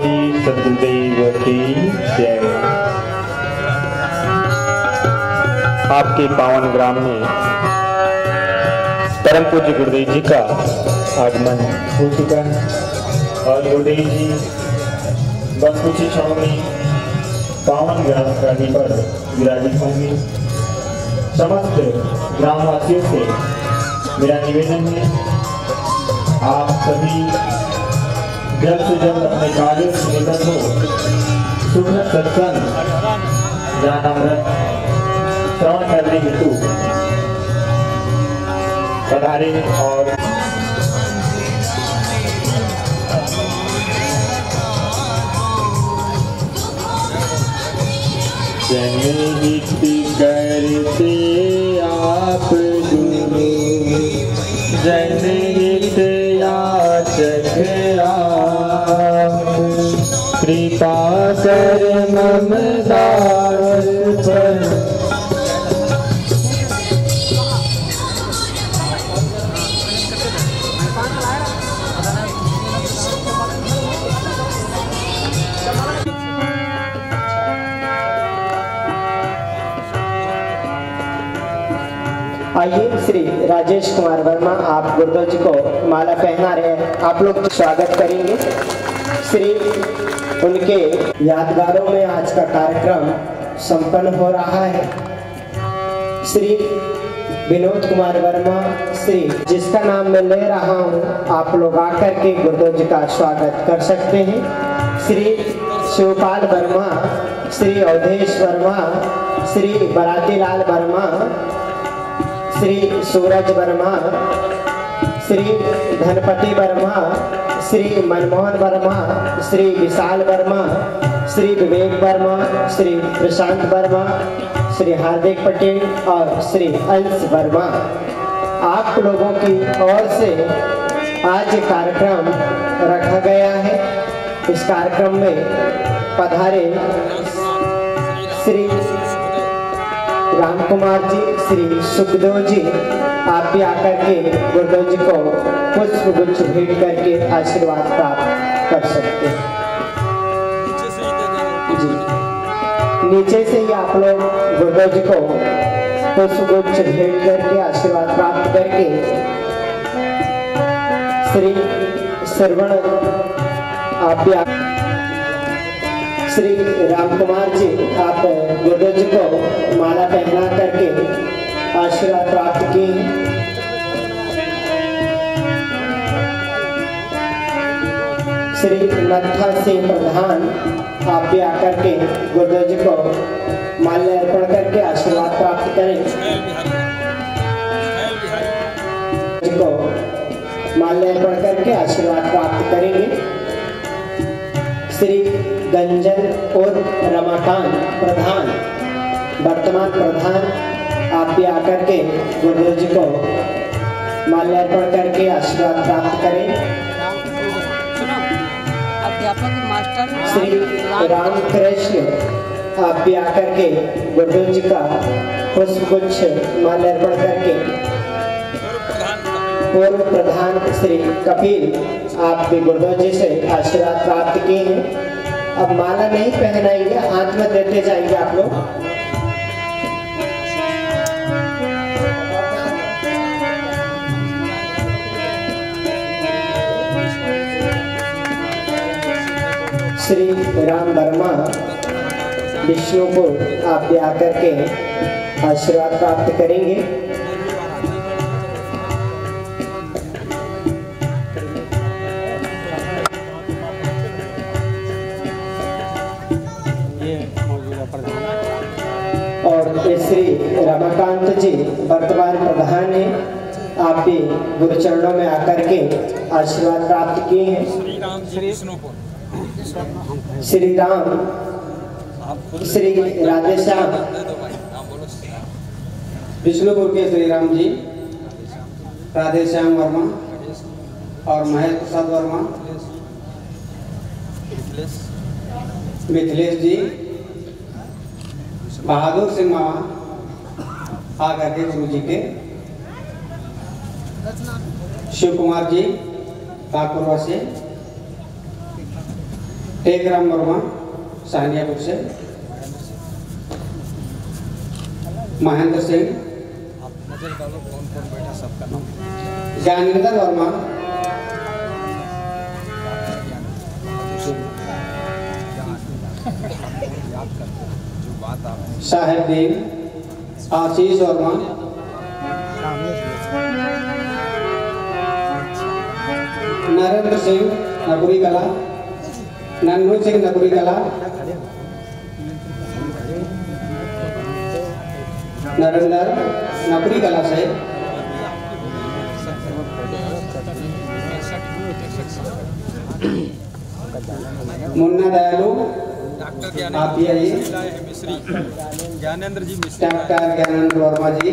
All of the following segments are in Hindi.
गणपति सदगुरुदेव की जय। आपके पावन ग्राम में परम पूज्य गुरुदेव जी का आगमन हो चुका है और गुरुदेव जी बस कुछ ही क्षणों में पावन ग्राम प्राणी पर विराजित होंगे। समस्त ग्रामवासियों से मेरा निवेदन है, आप सभी जल्द से जल्द अपने कार्यों से निकट हो सुनत सत्संग ज्ञानामृत श्रवण करने हेतु पधारे और जनहित करते आप गुरु जनहित याचक आप कृपा कर मम दास पर। आइए श्री राजेश कुमार वर्मा आप गुरुदेव जी को माला पहना रहे हैं, आप लोग स्वागत करेंगे। श्री उनके यादगारों में आज का कार्यक्रम संपन्न हो रहा है। श्री विनोद कुमार वर्मा श्री जिसका नाम मैं ले रहा हूँ, आप लोग आकर के गुरुदेव जी का स्वागत कर सकते हैं। श्री शिवपाल वर्मा, श्री अवधेश वर्मा, श्री बरातीलाल वर्मा, श्री सूरज वर्मा, श्री धनपति वर्मा, श्री मनमोहन वर्मा, श्री विशाल वर्मा, श्री विवेक वर्मा, श्री प्रशांत वर्मा, श्री हार्दिक पटेल और श्री अंश वर्मा। आप लोगों की ओर से आज कार्यक्रम रखा गया है। इस कार्यक्रम में पधारे श्री राम कुमार जी, श्री सुखदेव जी, आप भी आकर के गुरुदेव जी को पुष्प गुच्छ भेंट करके आशीर्वाद प्राप्त कर सकते हैं। जी नीचे से ही आप लोग गुरुदेव जी को पुष्प गुच्छ भेंट करके आशीर्वाद प्राप्त करके श्री श्रवण आप भी श्री राम कुमार जी, आप गुरुदेव जी को माला पहना करके आशीर्वाद प्राप्त किए। श्री नत्था सिंह प्रधान, आप भी आकर के गुरुदेव जी को माल्य अर्पण करके आशीर्वाद प्राप्त करें। जी को माल्य अर्पण करके आशीर्वाद प्राप्त करेंगे। श्री गंजन और रमाकांत प्रधान, वर्तमान प्रधान, आप भी आकर के गुरुदेव जी को माल्यार्पण करके आशीर्वाद प्राप्त करें। श्री राम कृष्ण, आप भी आकर के गुरुदेव जी का पुष्प गुच्छ माल्यार्पण करके। पूर्व प्रधान श्री कपिल, आप भी गुरुदेव जी से आशीर्वाद प्राप्त किए हैं। अब माला नहीं पहनाएंगे, हाथ में देते जाएंगे आप लोग। श्री राम वर्मा विष्णुपुर, आप भी आकर के आशीर्वाद प्राप्त करेंगे। श्री रमाकांत जी वर्तमान प्रधान है, आप भी गुरु चरणों में आकर के आशीर्वाद प्राप्त किए हैं। श्री राम, श्री राधेश्याम विष्णुपुर के श्री राम जी, राधेश्याम वर्मा और महेश प्रसाद वर्मा, मिथिलेश जी, बहादुर सिंह मामा आकर के गुरु जी के, शिव कुमार जी काकुरवा से, टेकराम वर्मा सानियापुर से, महेंद्र सिंह, ज्ञानेंद्र वर्मा, साहेबदीन, आशीष वर्मा, नरेंद्र सिंह नकुरी कला, नन्हू सिंह नकुरी कला, नरेंद्र नकुरी कला से, मुन्ना दयालु, आप ये ज्ञानेंद्र जी डॉक्टर ज्ञानेंद्र वर्मा जी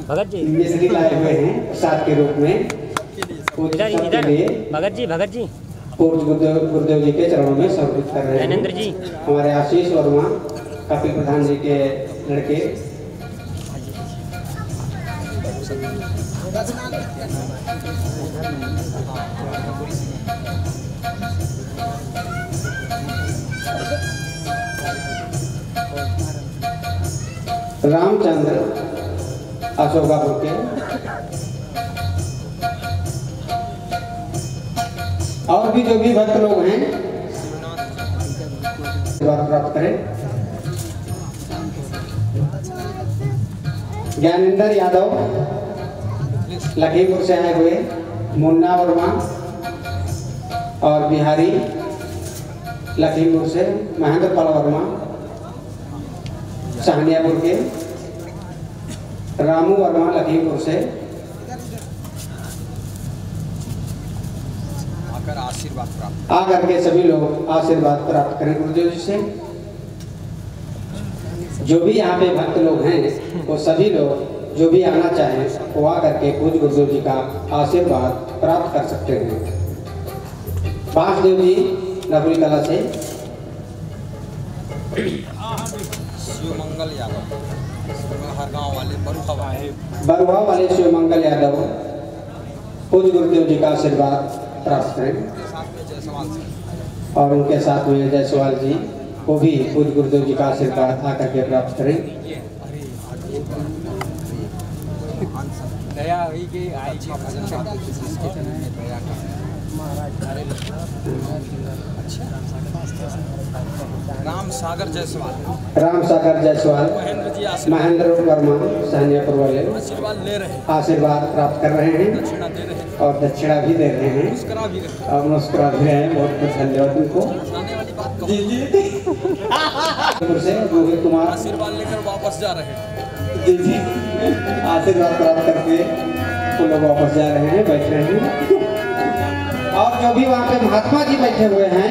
भगत जी मिस्री लाए हुए हैं प्रसाद के रूप में। भगत जी पूज्य गुरुदेव जी के चरणों में समर्पित कर रहे हैं। ज्ञानेंद्र जी हमारे आशीष वर्मा कपिल प्रधान जी के लड़के, रामचंद्र अशोकापुर के, और भी जो भी भक्त लोग हैं प्राप्त करें। ज्ञानेंद्र यादव लखीमपुर से आए हुए, मुन्ना वर्मा और बिहारी लखीमपुर से, महेंद्र पाल वर्मा साहनियापुर के, रामू वर्मा लखीमपुर से, आशीर्वाद प्राप्त आकर के सभी लोग आशीर्वाद प्राप्त करें गुरुदेव जी से। जो भी यहाँ पे भक्त लोग हैं वो सभी लोग जो भी आना चाहें वो आकर के पूज्य गुरुदेव जी का आशीर्वाद प्राप्त कर सकते हैं। वासुदेव जी नकुरी कला से, शिवमंगल यादव हर गांव वाले बरुआ वाले शिवमंगल यादव पूज्य गुरुदेव जी का आशीर्वाद प्राप्त करें। और उनके साथ में जायसवाल जी वो भी पूज्य गुरुदेव जी का आशीर्वाद आकर के प्राप्त करें। राम सागर जायसवाल, महेंद्र वर्मा सानियापुर वाले आशीर्वाद प्राप्त कर रहे हैं और दक्षिणा भी दे रहे हैं और मुस्कुरा भी रहे हैं। बहुत बहुत धन्यवाद उनको। रोहित कुमार आशीर्वाद लेकर वापस जा रहे हैं। जी आशीर्वाद प्राप्त करके वो लोग वापस जा रहे हैं, बैठ रहे हैं। और जो भी वहाँ पे महात्मा जी बैठे हुए हैं,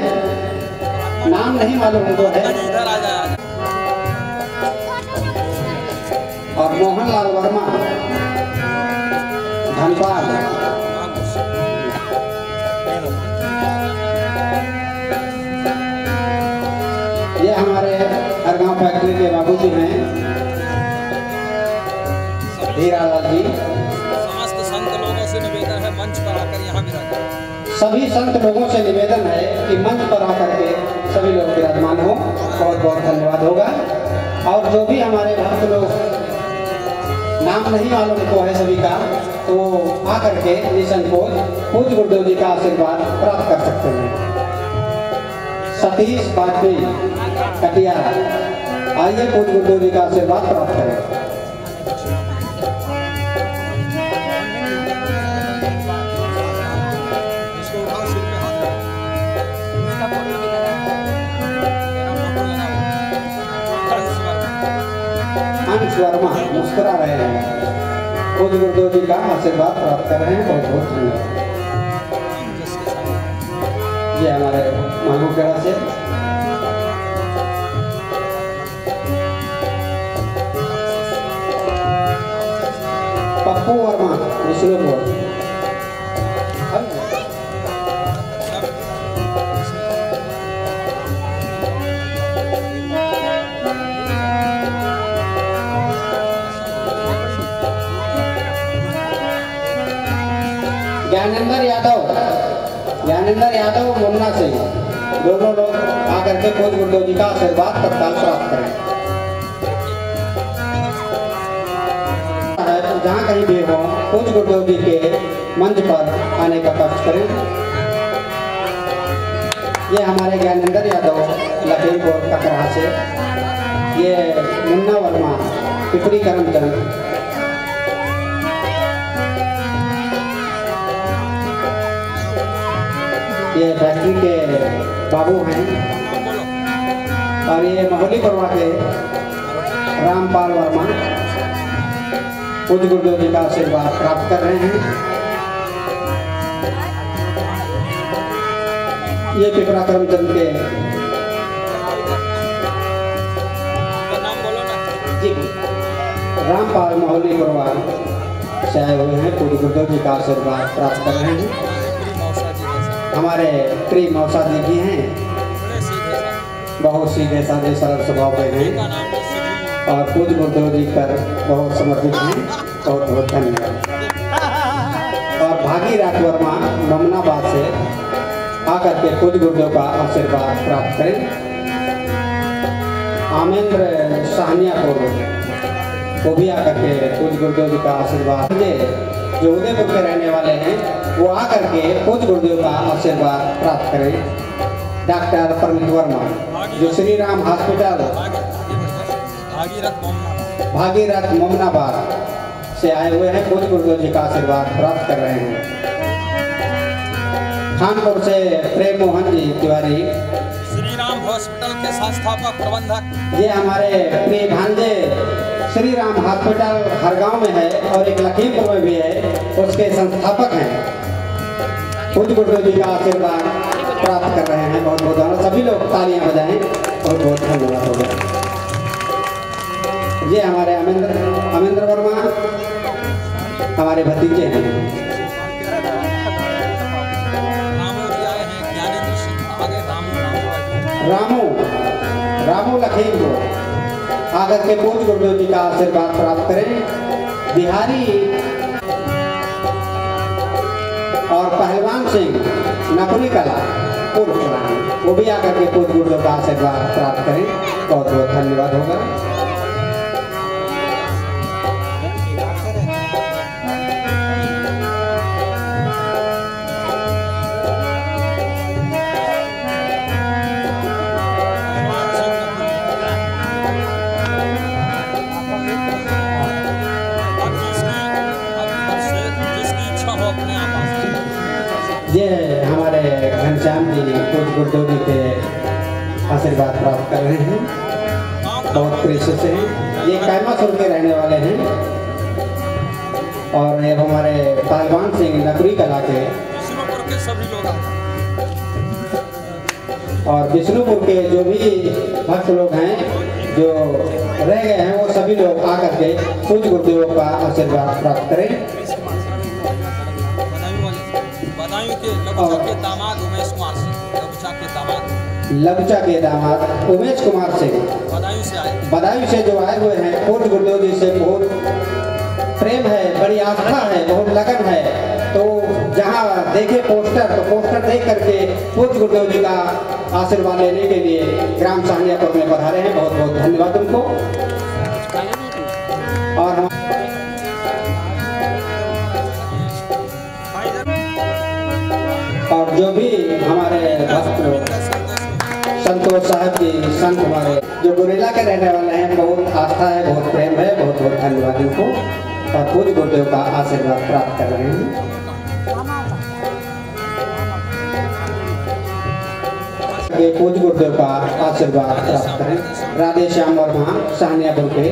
नाम नहीं मालूम उनको है, इधर आ जाए। और मोहनलाल वर्मा धनपाल, ये हमारे हरगांव फैक्ट्री के बाबूजी हैं हीरालाल जी। समस्त संत लोगों से निवेदन है मंच पर आकर यहाँ विराजमान। सभी संत लोगों से निवेदन है कि मंच पर आकर के सभी लोग विराजमान हो। बहुत बहुत धन्यवाद होगा। और जो भी हमारे भक्त लोग नाम नहीं मालूम को है सभी का, तो आकर के निसंकोच पूज्य गुरुदेव जी का आशीर्वाद प्राप्त कर सकते हैं। सतीश वाजपेयी कटियार, आइए पूज्य गुरुदेव जी का आशीर्वाद प्राप्त करें। अंश वर्मा मुस्कुरा रहे हैं, पूज्य गुरुदेव जी का आशीर्वाद प्राप्त कर रहे हैं। बहुत बहुत धन्यवाद। ये हमारे मालूखेड़ा से पप्पू वर्मा विष्णुपुर, ज्ञानेंद्र यादव मुन्ना सिंह दोनों लोग आकर के पूज्य गुरुदेव जी का आशीर्वाद तत्काल प्राप्त करें। जहाँ कहीं भी हो पूज्य गुरुदेव जी के मंच पर आने का कष्ट करें। ये हमारे ज्ञानेंद्र यादव लखीमपुर ककरा से, ये मुन्ना वर्मा पिपरी करमचंद, ये फैक्ट्री के बाबू हैं, और ये महोली परवा के रामपाल वर्मा पूज्य गुरुदेव जी का आशीर्वाद प्राप्त कर रहे हैं। ये पिपरा करमचंद के जी रामपाल महोली परवा से आए हुए हैं, पूज्य गुरुदेव जी का आशीर्वाद प्राप्त कर रहे हैं। हमारे प्रिय मौसा जी भी हैं, बहुत सीधे साधे सरल स्वभाव के हैं और पूज्य गुरुदेव जी पर बहुत समर्पित हैं। बहुत बहुत धन्यवाद। और भागीरथ वर्मा ममनाबाद से आकर के पूज्य गुरुदेव का आशीर्वाद प्राप्त करें। आमेंद्र साहनियापुर वो भी आकर के पूज्य गुरुदेव जी का आशीर्वाद जो उदयपुर के रहने वाले हैं वो आकर के पूज्य गुरुदेव का आशीर्वाद प्राप्त करें। डॉक्टर परमित वर्मा जो श्री राम हॉस्पिटल भागीरथ मोमनाबाद से आए हुए हैं, पूज्य गुरुदेव जी का आशीर्वाद प्राप्त कर रहे हैं। खानपुर से प्रेम मोहन जी तिवारी श्री राम हॉस्पिटल के संस्थापक प्रबंधक, ये हमारे प्रिय भांजे श्री राम हॉस्पिटल हर गांव में है और एक लखीमपुर में भी है, उसके संस्थापक हैं। पूज्य गुरुदेव जी का आशीर्वाद प्राप्त कर रहे हैं। बहुत बहुत धन्यवाद। सभी लोग तालियां बजाएं। बहुत बहुत धन्यवाद होगा। ये हमारे अमेंद्र वर्मा हमारे भतीजे हैं। रामू लखीमपुर आकर के पूज्य गुरुदेव जी का आशीर्वाद प्राप्त करें। बिहारी और पहलवान सिंह नकुली कला वो भी आकर के पूज्य गुरुदेव का आशीर्वाद प्राप्त करें। बहुत बहुत धन्यवाद होगा। ये हमारे घनश्याम जी पूज्य गुरुदेव जी के आशीर्वाद प्राप्त कर रहे हैं। बहुत प्रेशियस हैं। ये कैमासुर के रहने वाले हैं और ये हमारे पहलवान सिंह नकरी कला के सभी लोग और विष्णुपुर के जो भी भक्त लोग हैं जो रह गए हैं वो सभी लोग आकर के पूज्य गुरुदेव का आशीर्वाद प्राप्त करें। बदायूं के लबुचा के दामाद उमेश कुमार सिंह, लबुचा के दामाद उमेश कुमार सिंह बदायूं से जो आए हुए हैं, पूज्य गुरुदेव जी से बहुत प्रेम है, बड़ी आस्था है, बहुत लगन है। तो जहाँ देखे पोस्टर तो पोस्टर देख करके पूज्य गुरुदेव जी का आशीर्वाद लेने के लिए ग्राम साहनियापुर में पधारे हैं। बहुत बहुत धन्यवाद उनको। और जो भी हमारे भक्त लोग संतोष साहब जी संत हमारे जो गुरेला के रहने वाले हैं, बहुत आस्था है, बहुत प्रेम है। बहुत बहुत धन्यवाद इनको और पूज्य गुरुदेव का आशीर्वाद प्राप्त कर रहे हैं। पूज्य गुरुदेव का आशीर्वाद प्राप्त करें। राधे श्याम वर्मा साहनियापुर के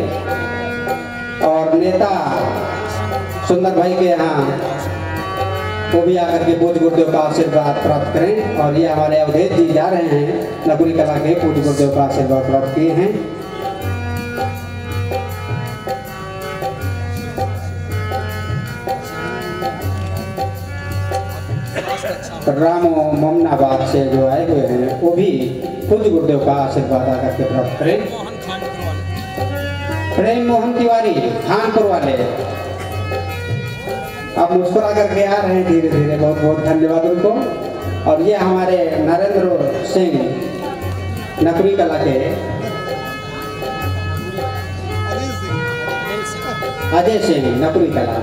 और नेता सुंदर भाई के यहाँ वो भी आकर के पूज्य गुरुदेव का आशीर्वाद प्राप्त करें। और ये हमारे अवधेश जी जा रहे हैं नकुली कला के, पूज्य गुरुदेव का आशीर्वाद प्राप्त किए हैं। रामो ममनाबाद से जो आए हुए हैं वो भी पूज्य गुरुदेव का आशीर्वाद आकर के प्राप्त करें। प्रेम मोहन तिवारी खानपुर वाले अब मुस्कुरा करके आ रहे हैं धीरे धीरे। बहुत बहुत धन्यवाद उनको। और ये हमारे नरेंद्र सिंह नकवी कला के अजय सिंह नकवी कला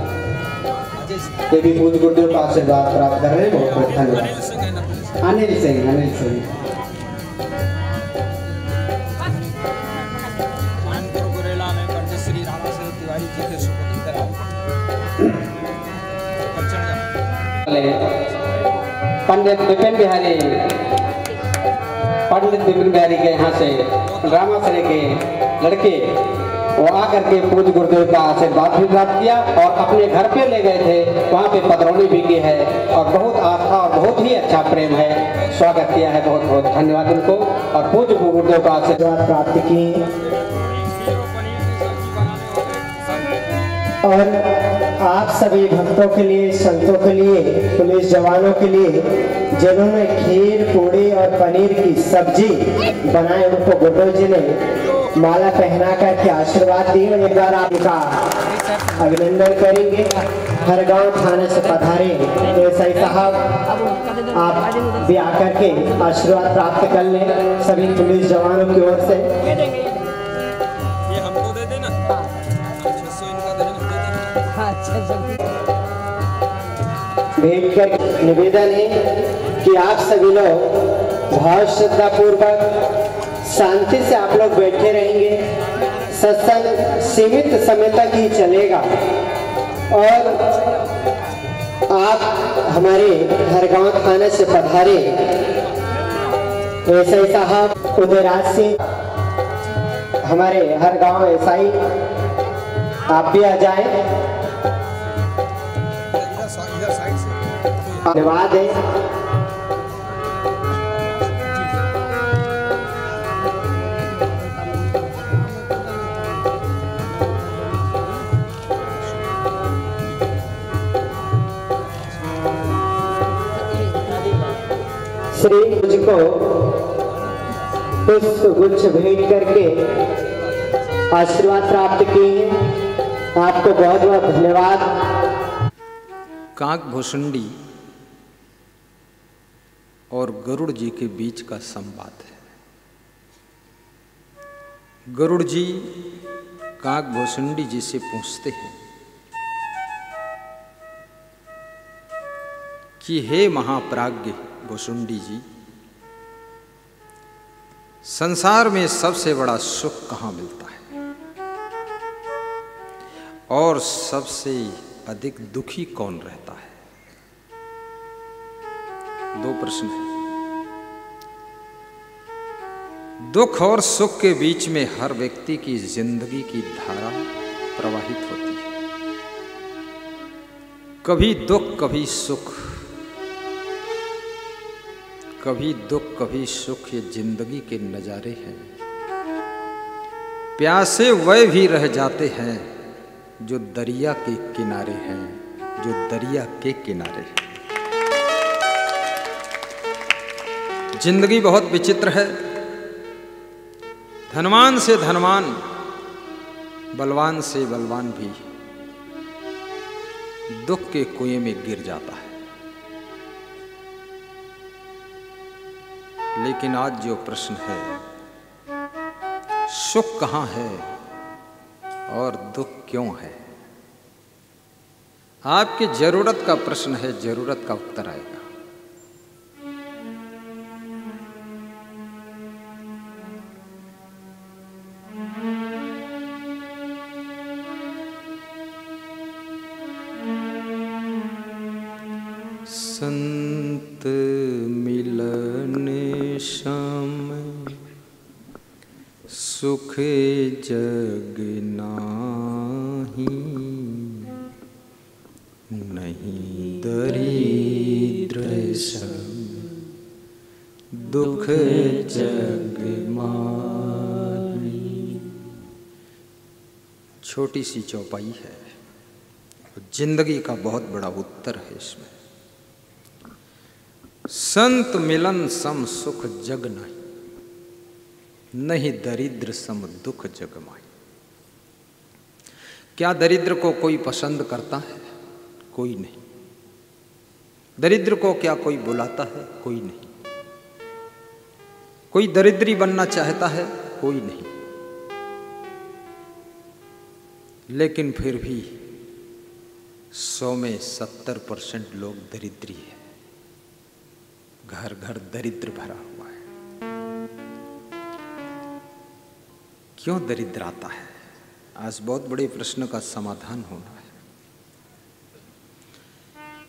ये भी पूज्य गुरुदेव का आशीर्वाद प्राप्त कर रहे हैं। बहुत बहुत धन्यवाद। अनिल सिंह पंडित विपिन बिहारी के यहाँ से रामाश्रय के लड़के वो आकर के पूज्य गुरुदेव का आशीर्वाद भी प्राप्त किया और अपने घर पे ले गए थे, वहाँ पे पधरौनी भी की है और बहुत आस्था और बहुत ही अच्छा प्रेम है, स्वागत किया है। बहुत बहुत धन्यवाद उनको और पूज्य गुरुदेव का आशीर्वाद प्राप्त किए। और आप सभी भक्तों के लिए, संतों के लिए, पुलिस जवानों के लिए जिन्होंने खीर, पूड़ी और पनीर की सब्जी बनाए, उनको गुरुदेव जी ने माला पहना करके आशीर्वाद दिए। एक बार आपका अभिनंदन करेंगे। हर गांव थाने से पधारे एसआई साहब, आप भी आकर के आशीर्वाद प्राप्त कर लें सभी पुलिस जवानों की ओर से। भेंट कर निवेदन है कि आप सभी लोग भाव श्रद्धा पूर्वक शांति से आप लोग बैठे रहेंगे। सत्संग सीमित समय तक ही चलेगा और आप हमारे हरगांव थाने से पधारे एसआई साहब उदयराज सिंह, हमारे हरगांव एसआई, आप भी आ जाएं। धन्यवाद है। श्री जी को पुष्प गुच्छ भेंट करके आशीर्वाद प्राप्त किए हैं। आपको बहुत बहुत धन्यवाद। काक भुसुंडी और गरुड़ जी के बीच का संवाद है। गरुड़ जी काक भुसुंडी जी से पूछते हैं कि हे महाप्राज्ञ भुसुंडी जी, संसार में सबसे बड़ा सुख कहाँ मिलता है और सबसे अधिक दुखी कौन रहता है? दो प्रश्न है। दुख और सुख के बीच में हर व्यक्ति की जिंदगी की धारा प्रवाहित होती है। कभी दुख कभी सुख, कभी दुख कभी सुख, ये जिंदगी के नजारे हैं। प्यासे वह भी रह जाते हैं जो दरिया के किनारे हैं, जो दरिया के किनारे हैं। जिंदगी बहुत विचित्र है। धनवान से धनवान, बलवान से बलवान भी दुख के कुएं में गिर जाता है। लेकिन आज जो प्रश्न है, सुख कहाँ है और दुख क्यों है, आपकी जरूरत का प्रश्न है, जरूरत का उत्तर आएगा। संत मिलन श्याम सुख जग नाही, नहीं दरिद्र सम दुख जग माही। छोटी सी चौपाई है, जिंदगी का बहुत बड़ा उत्तर है इसमें। संत मिलन सम सुख जग नहीं, नहीं दरिद्र सम दुख जग माही। क्या दरिद्र को कोई पसंद करता है? कोई नहीं। दरिद्र को क्या कोई बुलाता है? कोई नहीं। कोई दरिद्री बनना चाहता है? कोई नहीं। लेकिन फिर भी 100 में 70% लोग दरिद्री है। घर घर दरिद्र भरा हुआ है। क्यों दरिद्र आता है? आज बहुत बड़े प्रश्न का समाधान होना है।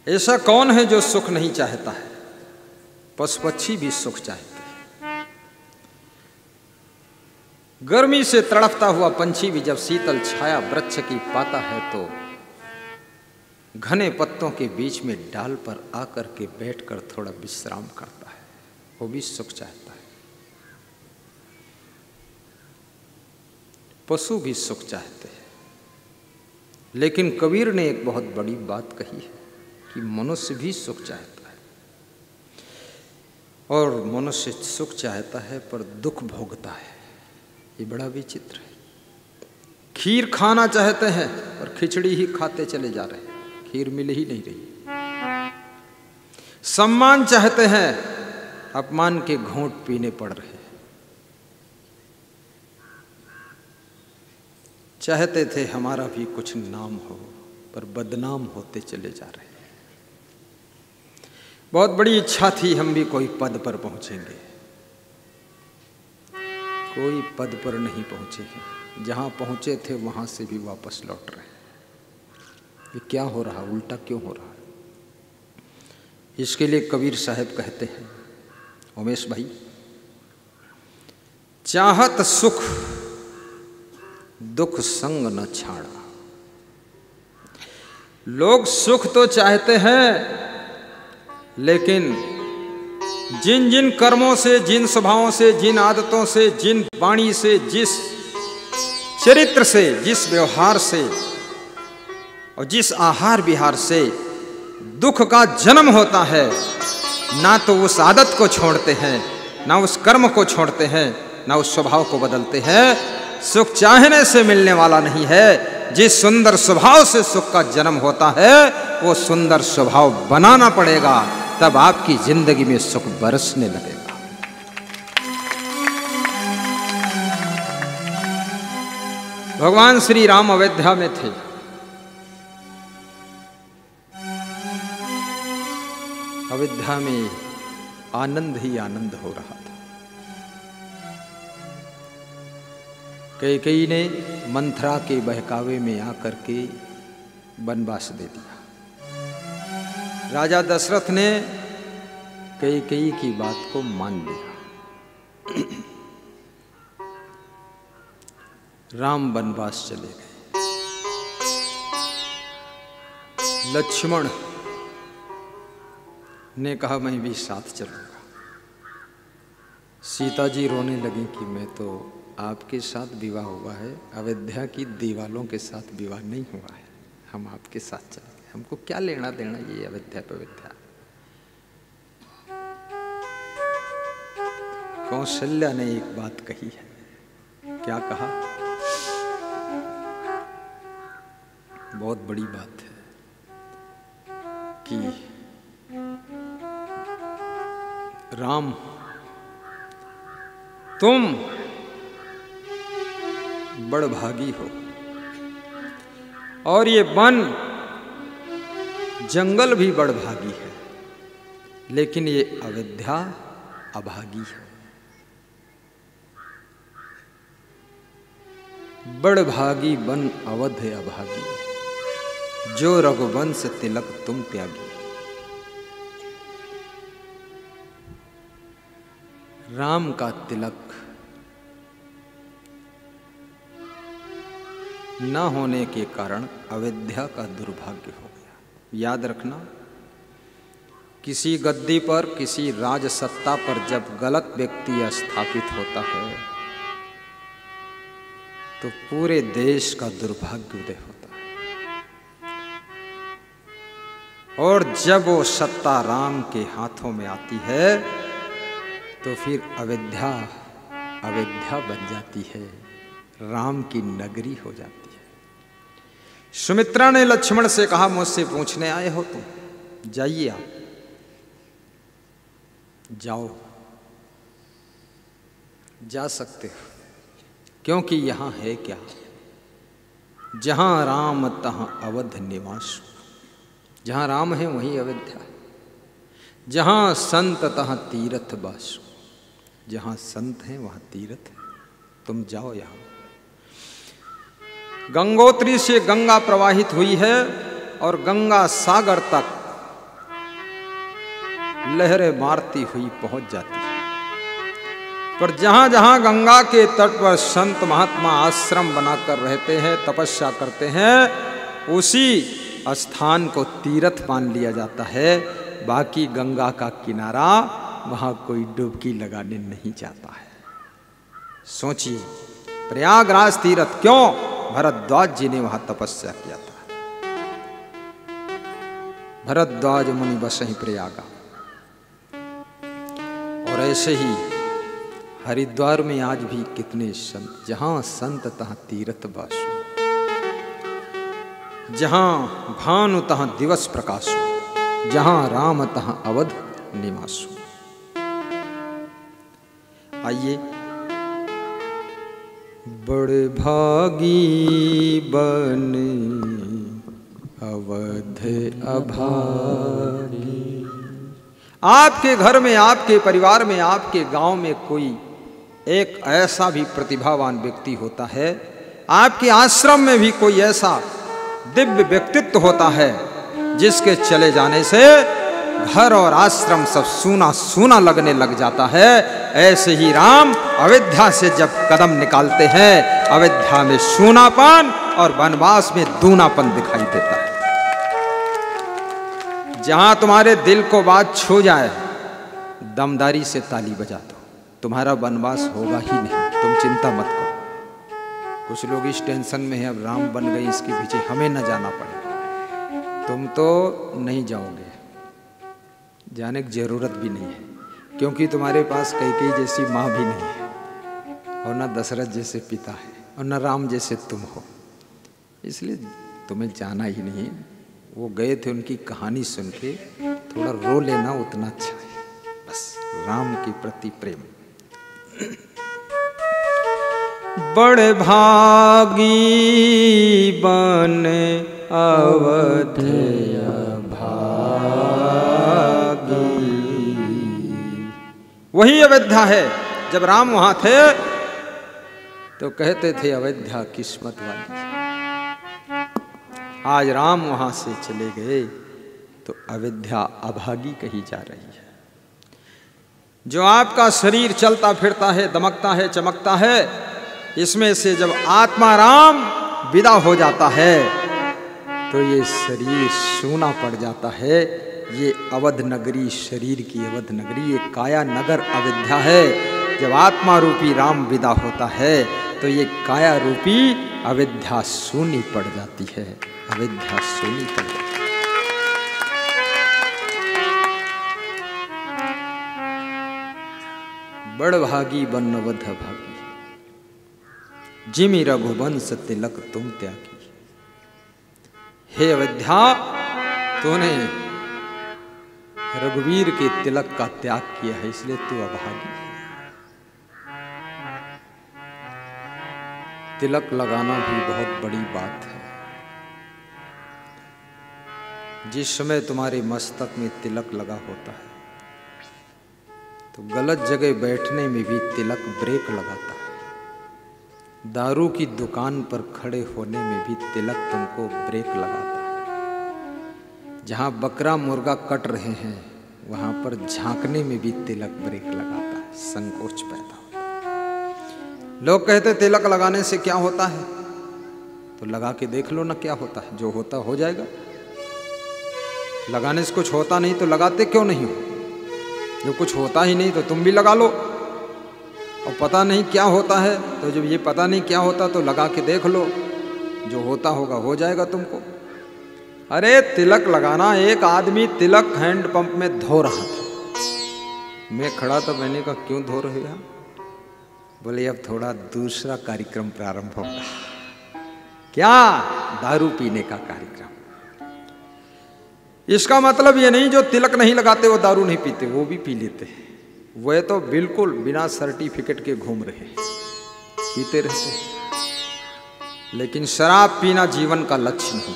ऐसा कौन है जो सुख नहीं चाहता है? पशु पक्षी भी सुख चाहते हैं। गर्मी से तड़पता हुआ पंछी भी जब शीतल छाया वृक्ष की पाता है तो घने पत्तों के बीच में डाल पर आकर के बैठकर थोड़ा विश्राम करता है। वो भी सुख चाहता है। पशु भी सुख चाहते हैं। लेकिन कबीर ने एक बहुत बड़ी बात कही है कि मनुष्य भी सुख चाहता है। और मनुष्य सुख चाहता है पर दुख भोगता है। ये बड़ा विचित्र है। खीर खाना चाहते हैं पर खिचड़ी ही खाते चले जा रहे हैं। खीर मिल ही नहीं रही। सम्मान चाहते हैं, अपमान के घूंट पीने पड़ रहे हैं। चाहते थे हमारा भी कुछ नाम हो पर बदनाम होते चले जा रहे हैं। बहुत बड़ी इच्छा थी हम भी कोई पद पर पहुंचेंगे। कोई पद पर नहीं पहुंचे हैं। जहां पहुंचे थे वहां से भी वापस लौट रहे हैं। ये क्या हो रहा? उल्टा क्यों हो रहा है? इसके लिए कबीर साहब कहते हैं, उमेश भाई, चाहत सुख दुख संग न छाड़ा। लोग सुख तो चाहते हैं, लेकिन जिन जिन कर्मों से, जिन स्वभावों से, जिन आदतों से, जिन वाणी से, जिस चरित्र से, जिस व्यवहार से और जिस आहार विहार से दुख का जन्म होता है, ना तो उस आदत को छोड़ते हैं, ना उस कर्म को छोड़ते हैं, ना उस स्वभाव को बदलते हैं। सुख चाहने से मिलने वाला नहीं है। जिस सुंदर स्वभाव से सुख का जन्म होता है वो सुंदर स्वभाव बनाना पड़ेगा, तब आपकी जिंदगी में सुख बरसने लगेगा। भगवान श्री राम अयोध्या में थे। अयोध्या में आनंद ही आनंद हो रहा था। कैकेयी ने मंथरा के बहकावे में आकर के वनवास दे दिया। राजा दशरथ ने कैकेयी की बात को मान लिया। राम वनवास चले गए। लक्ष्मण ने कहा मैं भी साथ चलूंगा। सीता जी रोने लगी कि मैं तो आपके साथ विवाह हुआ है, अयोध्या की दीवालों के साथ विवाह नहीं हुआ है। हम आपके साथ चलेंगे, हमको क्या लेना देना ये अयोध्या पविध्या। कौशल्या ने एक बात कही है। क्या कहा? बहुत बड़ी बात है कि राम तुम बड़भागी हो और ये वन जंगल भी बड़भागी है, लेकिन ये अयोध्या अभागी है। बड़भागी वन अवध अभागी, जो रघुवंश तिलक तुम त्यागी। राम का तिलक न होने के कारण अयोध्या का दुर्भाग्य हो गया। याद रखना, किसी गद्दी पर, किसी राज सत्ता पर जब गलत व्यक्ति स्थापित होता है तो पूरे देश का दुर्भाग्य उदय होता है। और जब वो सत्ता राम के हाथों में आती है तो फिर अयोध्या अयोध्या बन जाती है, राम की नगरी हो जाती है। सुमित्रा ने लक्ष्मण से कहा मुझसे पूछने आए हो तुम, जाइए आप। जाओ, जा सकते हो, क्योंकि यहाँ है क्या, जहाँ राम तहाँ अवध निवास। जहाँ राम है वहीं अयोध्या, जहाँ संत तहाँ तीर्थ बासु। जहाँ संत हैं वहाँ तीर्थ है, तुम जाओ यहाँ। गंगोत्री से गंगा प्रवाहित हुई है और गंगा सागर तक लहरें मारती हुई पहुंच जाती है। पर जहां जहां गंगा के तट पर संत महात्मा आश्रम बनाकर रहते हैं, तपस्या करते हैं, उसी स्थान को तीर्थ मान लिया जाता है। बाकी गंगा का किनारा वहां कोई डुबकी लगाने नहीं जाता है। सोचिए, प्रयागराज तीर्थ क्यों? भरद्वाज जी ने वहां तपस्या किया था। भरद्वाज मुनि बसहि प्रयागा। और ऐसे ही हरिद्वार में आज भी कितने संत, जहां संत तहां तीर्थ बासु, जहां भानु तहां दिवस प्रकाशु, जहां राम तहां अवध निवासु। आइए, बड़े भागी बने अवध अभागी। आपके घर में, आपके परिवार में, आपके गांव में कोई एक ऐसा भी प्रतिभावान व्यक्ति होता है, आपके आश्रम में भी कोई ऐसा दिव्य व्यक्तित्व होता है जिसके चले जाने से घर और आश्रम सब सूना सूना लगने लग जाता है। ऐसे ही राम अयोध्या से जब कदम निकालते हैं, अयोध्या में सूनापन और वनवास में दूनापन दिखाई देता है। जहां तुम्हारे दिल को बात छू जाए, दमदारी से ताली बजा दो, तुम्हारा वनवास होगा ही नहीं, तुम चिंता मत करो। कुछ लोग इस टेंशन में हैं, अब राम बन गए, इसके पीछे हमें न जाना पड़ेगा। तुम तो नहीं जाओगे, जाने की जरूरत भी नहीं है, क्योंकि तुम्हारे पास कैकेयी जैसी माँ भी नहीं है, और न दशरथ जैसे पिता है, और न राम जैसे तुम हो, इसलिए तुम्हें जाना ही नहीं। वो गए थे, उनकी कहानी सुन के थोड़ा रो लेना, उतना अच्छा है, बस राम के प्रति प्रेम। बड़े भागी बने अवध भागी। वही अयोध्या है। जब राम वहां थे तो कहते थे अयोध्या किस्मत वाली। आज राम वहां से चले गए तो अयोध्या अभागी कही जा रही है। जो आपका शरीर चलता फिरता है, दमकता है, चमकता है, इसमें से जब आत्मा राम विदा हो जाता है तो ये शरीर सूना पड़ जाता है। ये अवध नगरी, शरीर की अवध नगरी, ये काया नगर अयोध्या है। जब आत्मा रूपी राम विदा होता है तो ये काया रूपी अयोध्या सूनी पड़ जाती है, अयोध्या सूनी पड़ जाती है। बड़ भागी बन अवध भागी, जिमि रघुवंश तिलक तुम त्यागी। हे अयोध्या, तूने रघुवीर के तिलक का त्याग किया है, इसलिए तू अभागी है। तिलक लगाना भी बहुत बड़ी बात है। जिस समय तुम्हारे मस्तक में तिलक लगा होता है तो गलत जगह बैठने में भी तिलक ब्रेक लगाता है। दारू की दुकान पर खड़े होने में भी तिलक तुमको ब्रेक लगाता है। जहाँ बकरा मुर्गा कट रहे हैं वहाँ पर झांकने में भी तिलक ब्रेक लगाता है, संकोच पैदा होता है। लोग कहते तिलक लगाने से क्या होता है, तो लगा के देख लो ना क्या होता है। जो होता हो जाएगा। लगाने से कुछ होता नहीं तो लगाते क्यों नहीं हो? जो कुछ होता ही नहीं तो तुम भी लगा लो। और पता नहीं क्या होता है तो जब ये पता नहीं क्या होता तो लगा के देख लो, जो होता होगा हो जाएगा तुमको। अरे तिलक लगाना, एक आदमी तिलक हैंड पंप में धो रहा था। मैं खड़ा था, मैंने कहा क्यों धो रहे हो? बोले अब थोड़ा दूसरा कार्यक्रम प्रारंभ होगा। क्या? दारू पीने का कार्यक्रम। इसका मतलब ये नहीं जो तिलक नहीं लगाते वो दारू नहीं पीते, वो भी पी लेते हैं। वे तो बिल्कुल बिना सर्टिफिकेट के घूम रहे हैं, पीते रहते हैं। लेकिन शराब पीना जीवन का लक्ष्य नहीं।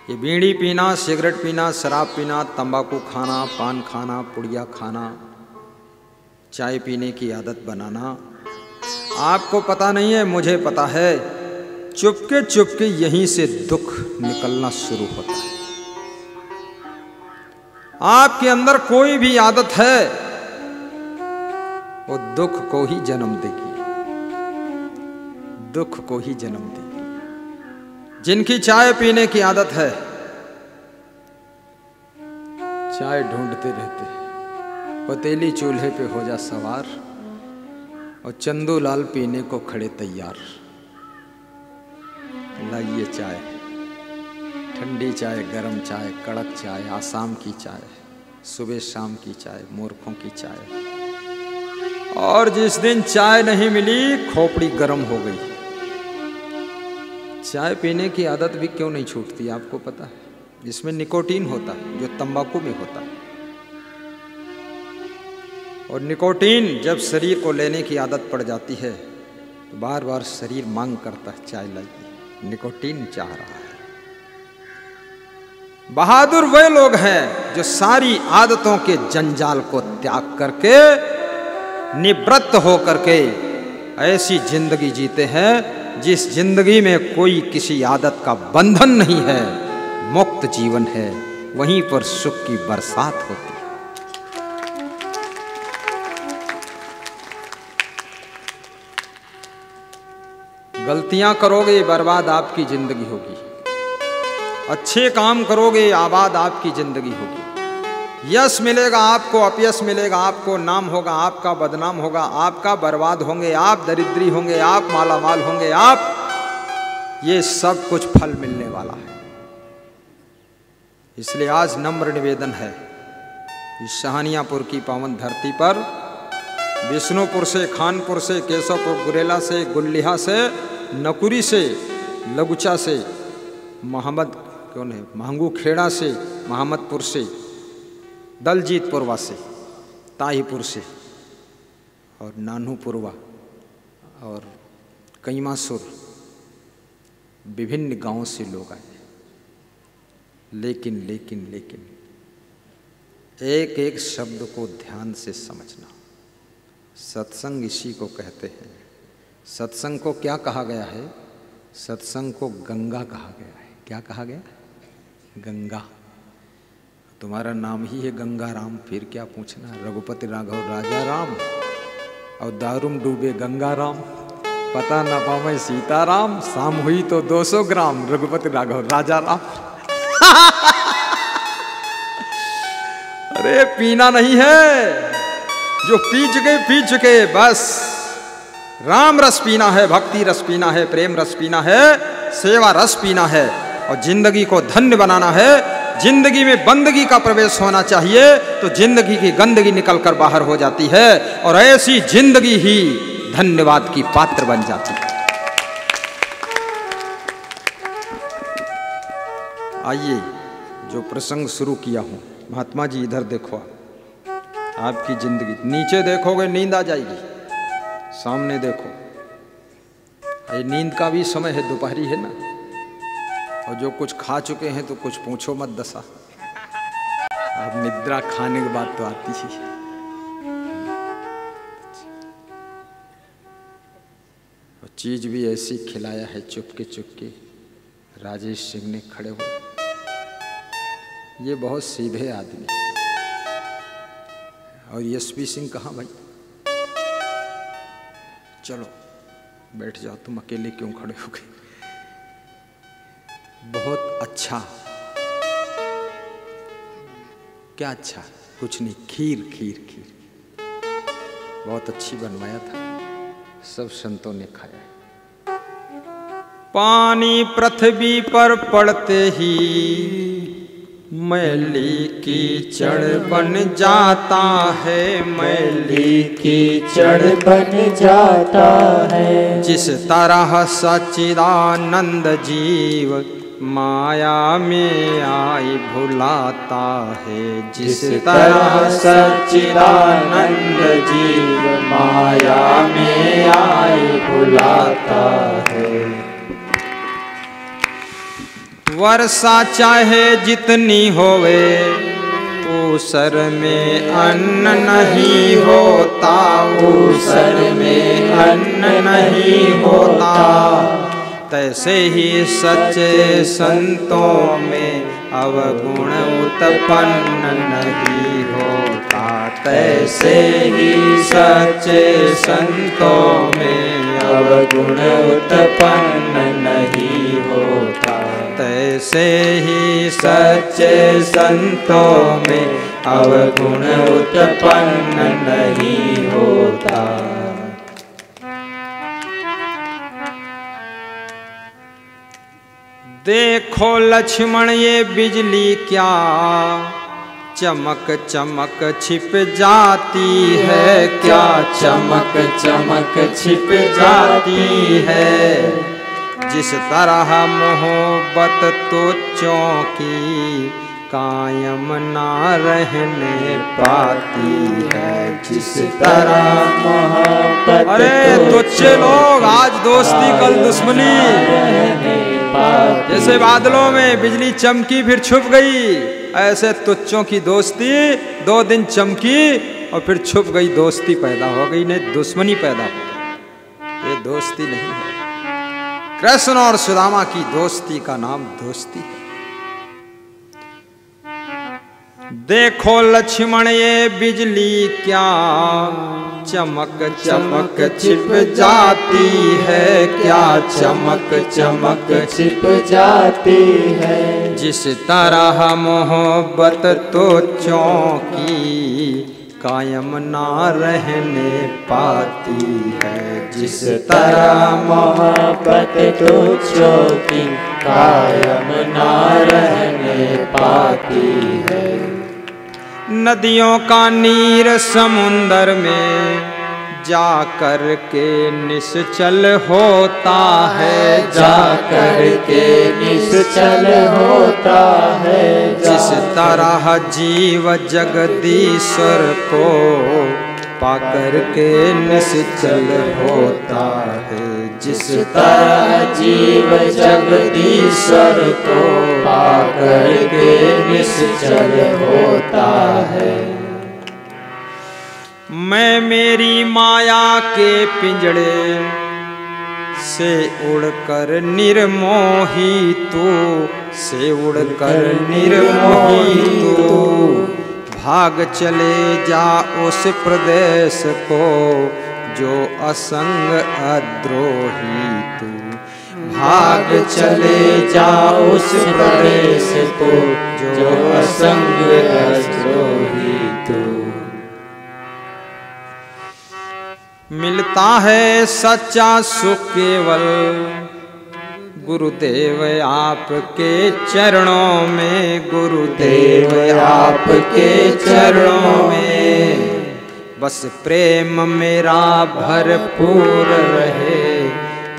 ये बीड़ी पीना, सिगरेट पीना, शराब पीना, तंबाकू खाना, पान खाना, पुड़िया खाना, चाय पीने की आदत बनाना, आपको पता नहीं है, मुझे पता है, चुपके चुपके यहीं से दुख निकलना शुरू होता है। आपके अंदर कोई भी आदत है वो दुख को ही जन्म देगी, दुख को ही जन्म देगी। जिनकी चाय पीने की आदत है, चाय ढूंढते रहते हैं, पतीली चूल्हे पे हो जा सवार, और चंदू लाल पीने को खड़े तैयार। लाइए चाय, ठंडी चाय, गरम चाय, कड़क चाय, आसाम की चाय, सुबह शाम की चाय, मूर्खों की चाय। और जिस दिन चाय नहीं मिली, खोपड़ी गरम हो गई। चाय पीने की आदत भी क्यों नहीं छूटती आपको पता है? जिसमें निकोटीन होता है, जो तंबाकू में होता है। और निकोटीन जब शरीर को लेने की आदत पड़ जाती है तो बार बार शरीर मांग करता है, चाय लाइए, निकोटीन चाह रहा है। बहादुर वे लोग हैं जो सारी आदतों के जंजाल को त्याग करके, निवृत्त होकर के ऐसी जिंदगी जीते हैं जिस जिंदगी में कोई किसी आदत का बंधन नहीं है, मुक्त जीवन है। वहीं पर सुख की बरसात होती है। गलतियां करोगे, बर्बाद आपकी जिंदगी होगी। अच्छे काम करोगे, आबाद आपकी जिंदगी होगी। यश मिलेगा आपको, अपयश मिलेगा आपको, नाम होगा आपका, बदनाम होगा आपका, बर्बाद होंगे आप, दरिद्री होंगे आप, मालामाल होंगे आप। ये सब कुछ फल मिलने वाला है। इसलिए आज नम्र निवेदन है, इस शाहनियापुर की पावन धरती पर, विष्णुपुर से, खानपुर से, केशवपुर, गुरेला से, गुल्लिहा से, नकुरी से, लगुचा से, महंगू खेड़ा से, महमदपुर से, दलजीतपुरवा से, ताहीपुर से, और नानूपुरवा और कईमासुर, विभिन्न गांवों से लोग आए। लेकिन लेकिन लेकिन एक एक शब्द को ध्यान से समझना। सत्संग इसी को कहते हैं। सत्संग को क्या कहा गया है? सत्संग को गंगा कहा गया है। क्या कहा गया? गंगा। तुम्हारा नाम ही है गंगा राम, फिर क्या पूछना? रघुपति राघव राजा राम, और दारुम डूबे गंगा राम, पता न पावे सीताराम, शाम हुई तो 200 ग्राम, रघुपति राघव राजा राम। अरे पीना नहीं है, जो पी चुके बस। राम रस पीना है, भक्ति रस पीना है, प्रेम रस पीना है, सेवा रस पीना है, और जिंदगी को धन्य बनाना है। जिंदगी में बंदगी का प्रवेश होना चाहिए, तो जिंदगी की गंदगी निकलकर बाहर हो जाती है, और ऐसी जिंदगी ही धन्यवाद की पात्र बन जाती है। आइए, जो प्रसंग शुरू किया हूं, महात्मा जी इधर देखो, आपकी जिंदगी, नीचे देखोगे नींद आ जाएगी, सामने देखो। ये नींद का भी समय है, दोपहरी है ना, और जो कुछ खा चुके हैं तो कुछ पूछो मत दशा। अब निद्रा खाने के बाद तो आती ही है। और चीज भी ऐसी खिलाया है चुपके चुपके, राजेश सिंह ने खड़े हो। ये बहुत सीधे आदमी। और एसपी सिंह कहाँ भाई? चलो बैठ जाओ, तुम अकेले क्यों खड़े हो गए? बहुत अच्छा। क्या अच्छा? कुछ नहीं, खीर खीर खीर बहुत अच्छी बनवाया था, सब संतों ने खाया। पानी पृथ्वी पर पड़ते ही मैली कीचड़ बन जाता है, मैली कीचड़ बन जाता है। जिस तरह सच्चिदानंद जीव माया में आई भुलाता है, जिस तरह सच्चिदानंद जीव माया में आई भुलाता है। वर्षा चाहे जितनी होवे, ऊसर में अन्न नहीं होता, ऊसर में अन्न नहीं होता। तैसे ही सच्चे संतों में अवगुण उत्पन्न नहीं होता, तैसे ही सच्चे संतों में अवगुण उत्पन्न नहीं होता, तैसे ही सच्चे संतों में अवगुण उत्पन्न नहीं होता। देखो लक्ष्मण ये बिजली क्या चमक चमक छिप जाती है, क्या चमक चमक छिप जाती है। जिस तरह मोहब्बत तुच्चों की कायम ना रहने पाती है, जिस तरह मोहब्बत। अरे तुच्छ लोग, आज दोस्ती कल दुश्मनी। जैसे बादलों में बिजली चमकी फिर छुप गई, ऐसे तुच्छों की दोस्ती 2 दिन चमकी और फिर छुप गई, दोस्ती पैदा हो गई, नहीं दुश्मनी पैदा हो गई। ये दोस्ती नहीं है। कृष्ण और सुदामा की दोस्ती का नाम दोस्ती है। देखो लक्ष्मण ये बिजली क्या चमक चमक छिप जाती है, क्या चमक चमक छिप जाती है। जिस तरह मोहब्बत तुच्चों की कायम ना रहने पाती है, जिस तरह मोहब्बत तुच्चों की कायम ना रहने पाती है। नदियों का नीर समुंदर में जा कर के निश्चल होता है, जा कर के निश्चल होता है। जिस तरह जीव जगदीश्वर को पाकर के निश्चल होता है, जिस तरह जीव जगदीश्वर को पाकर के निश्चल होता है। मैं मेरी माया के पिंजड़े से उड़कर निर्मोही तू, से उड़कर निर्मोही तू भाग चले जा उस प्रदेश को जो असंग अद्रोही तू, भाग चले जा उस प्रदेश को जो असंग अद्रोही तू। मिलता है सच्चा सुख केवल गुरुदेव आपके चरणों में, गुरुदेव आपके चरणों में। बस प्रेम मेरा भरपूर रहे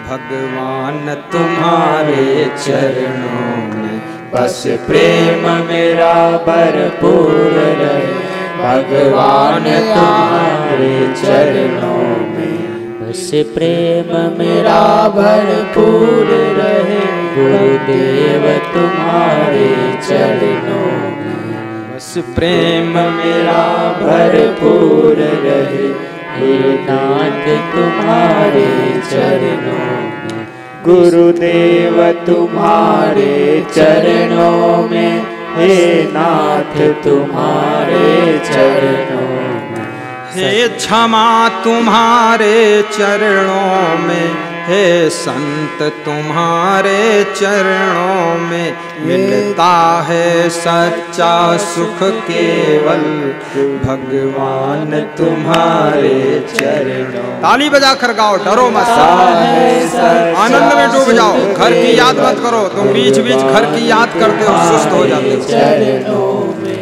भगवान तुम्हारे चरणों में, बस प्रेम मेरा भरपूर रहे भगवान तुम्हारे चरणों में। बस प्रेम मेरा भरपूर रहे गुरुदेव तुम्हारे चरणों में, बस प्रेम मेरा भरपूर रहे हे नाथ तुम्हारे चरणों में। गुरुदेव तुम्हारे चरणों में, हे नाथ तुम्हारे चरणों में। हे क्षमा तुम्हारे चरणों में, हे संत तुम्हारे चरणों में। मिलता है सच्चा सुख केवल भगवान तुम्हारे चरणों। ताली बजा कर गाओ, डरो मत, आनंद में डूब जाओ। घर की याद मत करो, तुम बीच बीच घर की याद करते हो, सुस्त हो जाते हो। चरणों में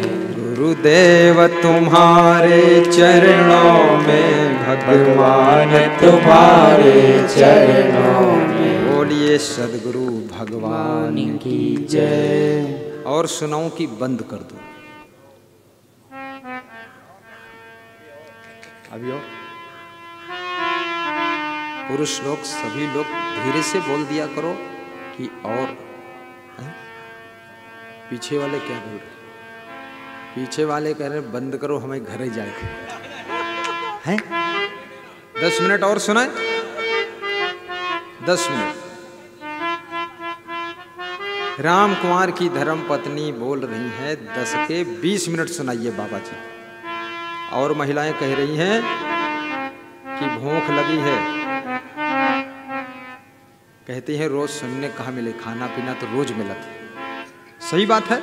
गुरुदेव तुम्हारे चरणों में, भगवान तुम्हारे चरणों में। बोलिए सदगुरु भगवान की जय। और सुनाऊं कि बंद कर दूं? अभी और पुरुष लोग सभी लोग धीरे से बोल दिया करो कि और हैं? पीछे वाले क्या बोल रहे? पीछे वाले कह रहे बंद करो, हमें घरे जाएगा हैं। 10 मिनट और सुनाए, 10 मिनट। राम कुमार की धर्म पत्नी बोल रही है 10 के 20 मिनट सुनाइए बाबा जी। और महिलाएं कह रही हैं कि भूख लगी है। कहती हैं रोज सुनने कहाँ मिले, खाना पीना तो रोज मिला था। सही बात है।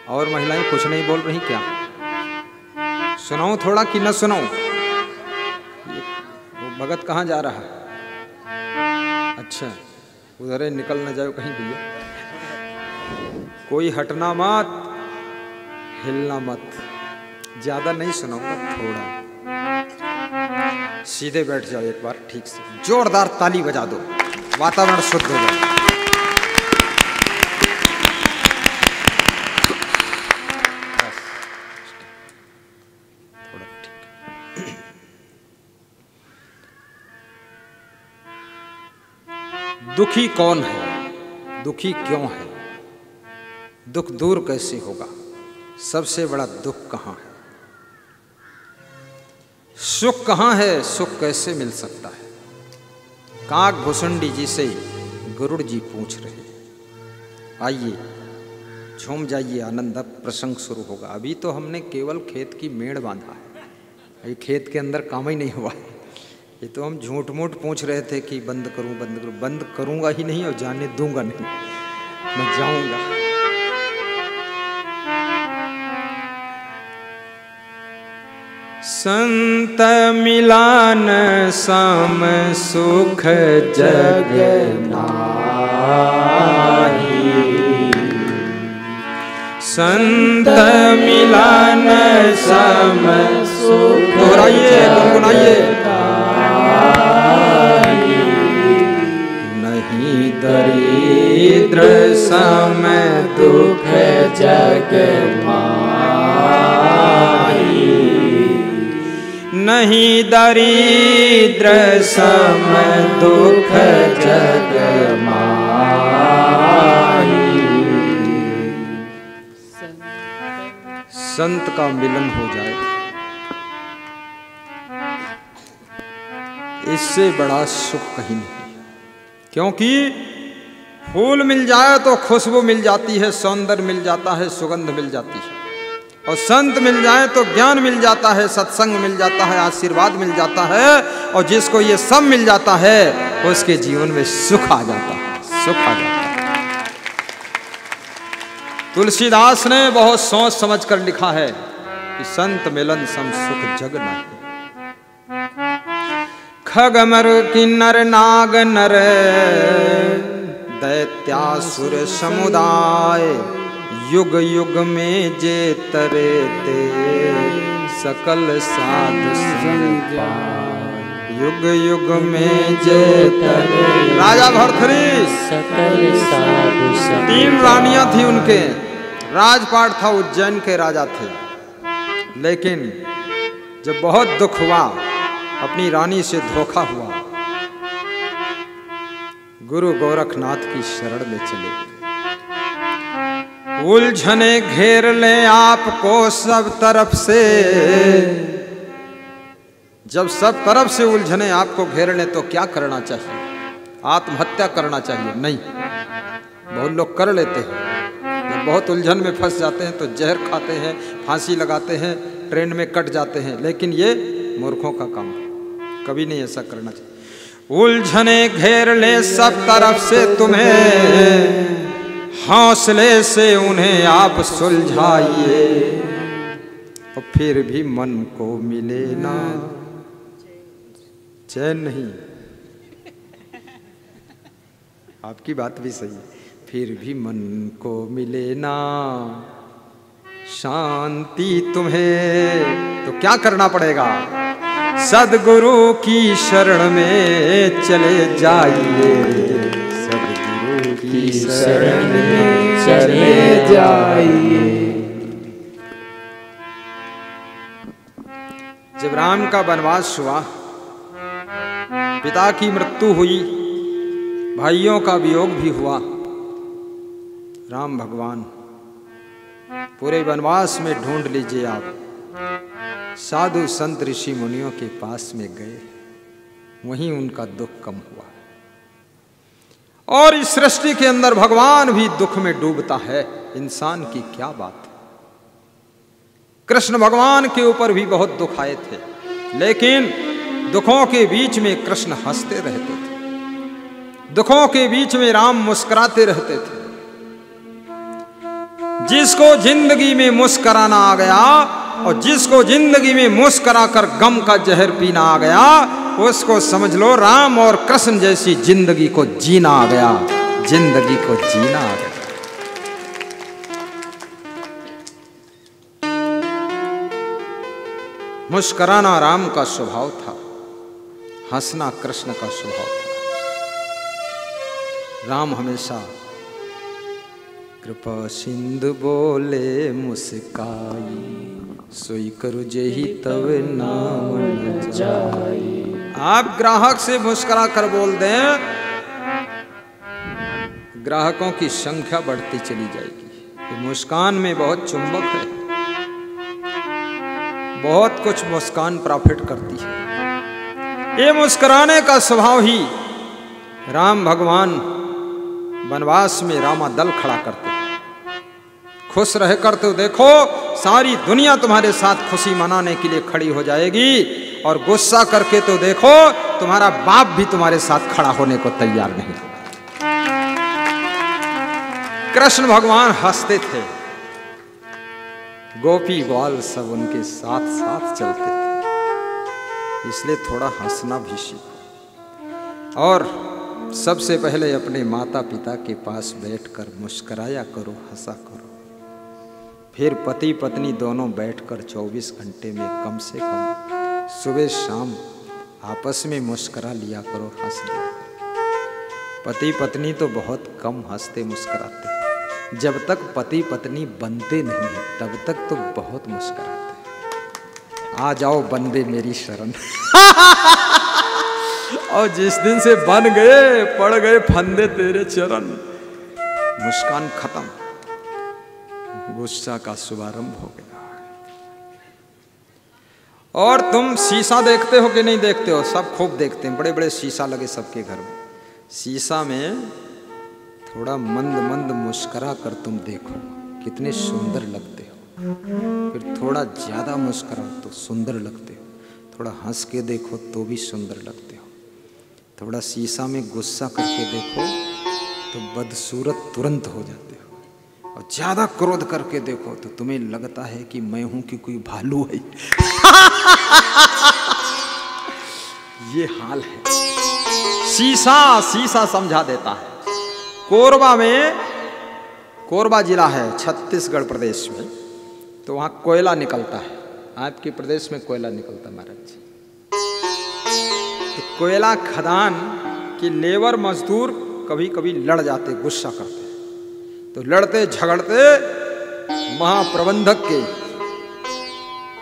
और महिलाएं कुछ नहीं बोल रही क्या? सुनाऊं थोड़ा कि न सुनाऊं? वो भगत कहाँ जा रहा है? अच्छा, उधर निकल न जाओ कहीं भैया। कोई हटना मत, हिलना मत। ज्यादा नहीं सुनाऊंगा, थोड़ा सीधे बैठ जाओ एक बार ठीक से। जोरदार ताली बजा दो, वातावरण शुद्ध हो जाए। थोड़ा ठीक। दुखी कौन है? दुखी क्यों है? दुख दूर कैसे होगा? सबसे बड़ा दुख कहाँ है? सुख कहाँ है? सुख कैसे मिल सकता है? काक भुसुंडी जी से गरुड़ जी पूछ रहे। आइए झूम जाइए, आनंद अब प्रसंग शुरू होगा। अभी तो हमने केवल खेत की मेड़ बांधा है, अभी खेत के अंदर काम ही नहीं हुआ है। ये तो हम झूठ मूठ पूछ रहे थे कि बंद करूं, बंद करूं। बंद करूंगा ही नहीं और जाने दूंगा नहीं, मैं जाऊंगा। संत मिलान सम सुख जग नाहि। संत मिलान सम सुख दोहराइए, गुनगुनाइए। नहीं दरिद्र सम दुख जग माहि। नहीं दरिद्र सम दुख जग माहि। संत का मिलन हो जाए, इससे बड़ा सुख कहीं नहीं। क्योंकि फूल मिल जाए तो खुशबू मिल जाती है, सौंदर्य मिल जाता है, सुगंध मिल जाती है। और संत मिल जाए तो ज्ञान मिल जाता है, सत्संग मिल जाता है, आशीर्वाद मिल जाता है। और जिसको ये सब मिल जाता है उसके जीवन में सुख आ जाता है, सुख आ जाता है। तुलसीदास ने बहुत सोच समझ कर लिखा है कि संत मिलन सम सुख जग नहीं। खगमर किन्नर नाग नर दैत्यासुर समुदाय। युग युग में जे तरे ते सकल साधु संग पाए। युग युग में जे तरे। राजा भर्तृहरि सकल साधु संग 3 रानियां थी उनके, राजपाट था, उज्जैन के राजा थे। लेकिन जब बहुत दुख हुआ, अपनी रानी से धोखा हुआ, गुरु गोरखनाथ की शरण में चले। उलझने घेर ले आपको सब तरफ से। जब सब तरफ से उलझने आपको घेर ले तो क्या करना चाहिए? आत्महत्या करना चाहिए? नहीं, बहुत लोग कर लेते हैं। जब बहुत उलझन में फंस जाते हैं तो जहर खाते हैं, फांसी लगाते हैं, ट्रेन में कट जाते हैं। लेकिन ये मूर्खों का काम है, कभी नहीं ऐसा करना चाहिए। उलझने घेर ले सब तरफ से तुम्हें, हौसले से उन्हें आप सुलझाइए। और फिर भी मन को मिले ना चैन नहीं। आपकी बात भी सही है। फिर भी मन को मिले ना शांति तुम्हें, तो क्या करना पड़ेगा? सदगुरु की शरण में चले जाइए, सदगुरु की शरण में चले जाइए। जब राम का वनवास हुआ, पिता की मृत्यु हुई, भाइयों का वियोग भी हुआ, राम भगवान पूरे वनवास में ढूंढ लीजिए आप, साधु संत ऋषि मुनियों के पास में गए, वहीं उनका दुख कम हुआ। और इस सृष्टि के अंदर भगवान भी दुख में डूबता है, इंसान की क्या बात है। कृष्ण भगवान के ऊपर भी बहुत दुख आए थे, लेकिन दुखों के बीच में कृष्ण हंसते रहते थे, दुखों के बीच में राम मुस्कुराते रहते थे। जिसको जिंदगी में मुस्कुराना आ गया और जिसको जिंदगी में मुस्कुरा कर गम का जहर पीना आ गया, उसको समझ लो राम और कृष्ण जैसी जिंदगी को जीना आ गया, जिंदगी को जीना आ गया। मुस्कुराना राम का स्वभाव था, हंसना कृष्ण का स्वभाव था। राम हमेशा कृपा सिंधु बोले मुस्काई, सोई करो जेहि तब नाम न जाई। आप ग्राहक से मुस्कुरा कर बोल दें, ग्राहकों की संख्या बढ़ती चली जाएगी। मुस्कान में बहुत चुंबक है, बहुत कुछ मुस्कान प्रॉफिट करती है। ये मुस्कुराने का स्वभाव ही राम भगवान वनवास में रामा दल खड़ा करते हैं। खुश रह कर तो देखो, सारी दुनिया तुम्हारे साथ खुशी मनाने के लिए खड़ी हो जाएगी, और गुस्सा करके तो देखो, तुम्हारा बाप भी तुम्हारे साथ खड़ा होने को तैयार नहीं। कृष्ण भगवान हंसते थे, गोपी ग्वाल सब उनके साथ साथ चलते थे, इसलिए थोड़ा हंसना भी सीखो। और सबसे पहले अपने माता पिता के पास बैठकर मुस्कुराया करो, हंसा करो। फिर पति पत्नी दोनों बैठकर 24 घंटे में कम से कम सुबह शाम आपस में मुस्कुरा लिया करो, हंस लिया करो। पति पत्नी तो बहुत कम हंसते मुस्कुराते, जब तक पति पत्नी बनते नहीं है तब तक तो बहुत मुस्कुराते हैं। आ जाओ बंदे मेरी शरण। और जिस दिन से बन गए, पड़ गए फंदे तेरे चरण, मुस्कान खत्म, गुस्सा का शुभारंभ हो गया। और तुम शीशा देखते हो कि नहीं देखते हो? सब खूब देखते हैं, बड़े बड़े शीशा लगे सबके घर में। शीशा में थोड़ा मंद मंद मुस्कुरा कर तुम देखो, कितने सुंदर लगते हो। फिर थोड़ा ज्यादा मुस्कुराओ तो सुंदर लगते हो, थोड़ा हंस के देखो तो भी सुंदर लगते हो, थोड़ा शीशा में गुस्सा करके देखो तो बदसूरत तुरंत हो जाते हो, और ज्यादा क्रोध करके देखो तो तुम्हें लगता है कि मैं हूं कि कोई भालू है। ये हाल है। शीशा समझा देता है। कोरबा में, कोरबा जिला है छत्तीसगढ़ प्रदेश में, तो वहाँ कोयला निकलता है। आपके प्रदेश में कोयला निकलता है महाराज जी। तो कोयला खदान के लेबर मजदूर कभी कभी लड़ जाते, गुस्सा करते, तो लड़ते झगड़ते महाप्रबंधक के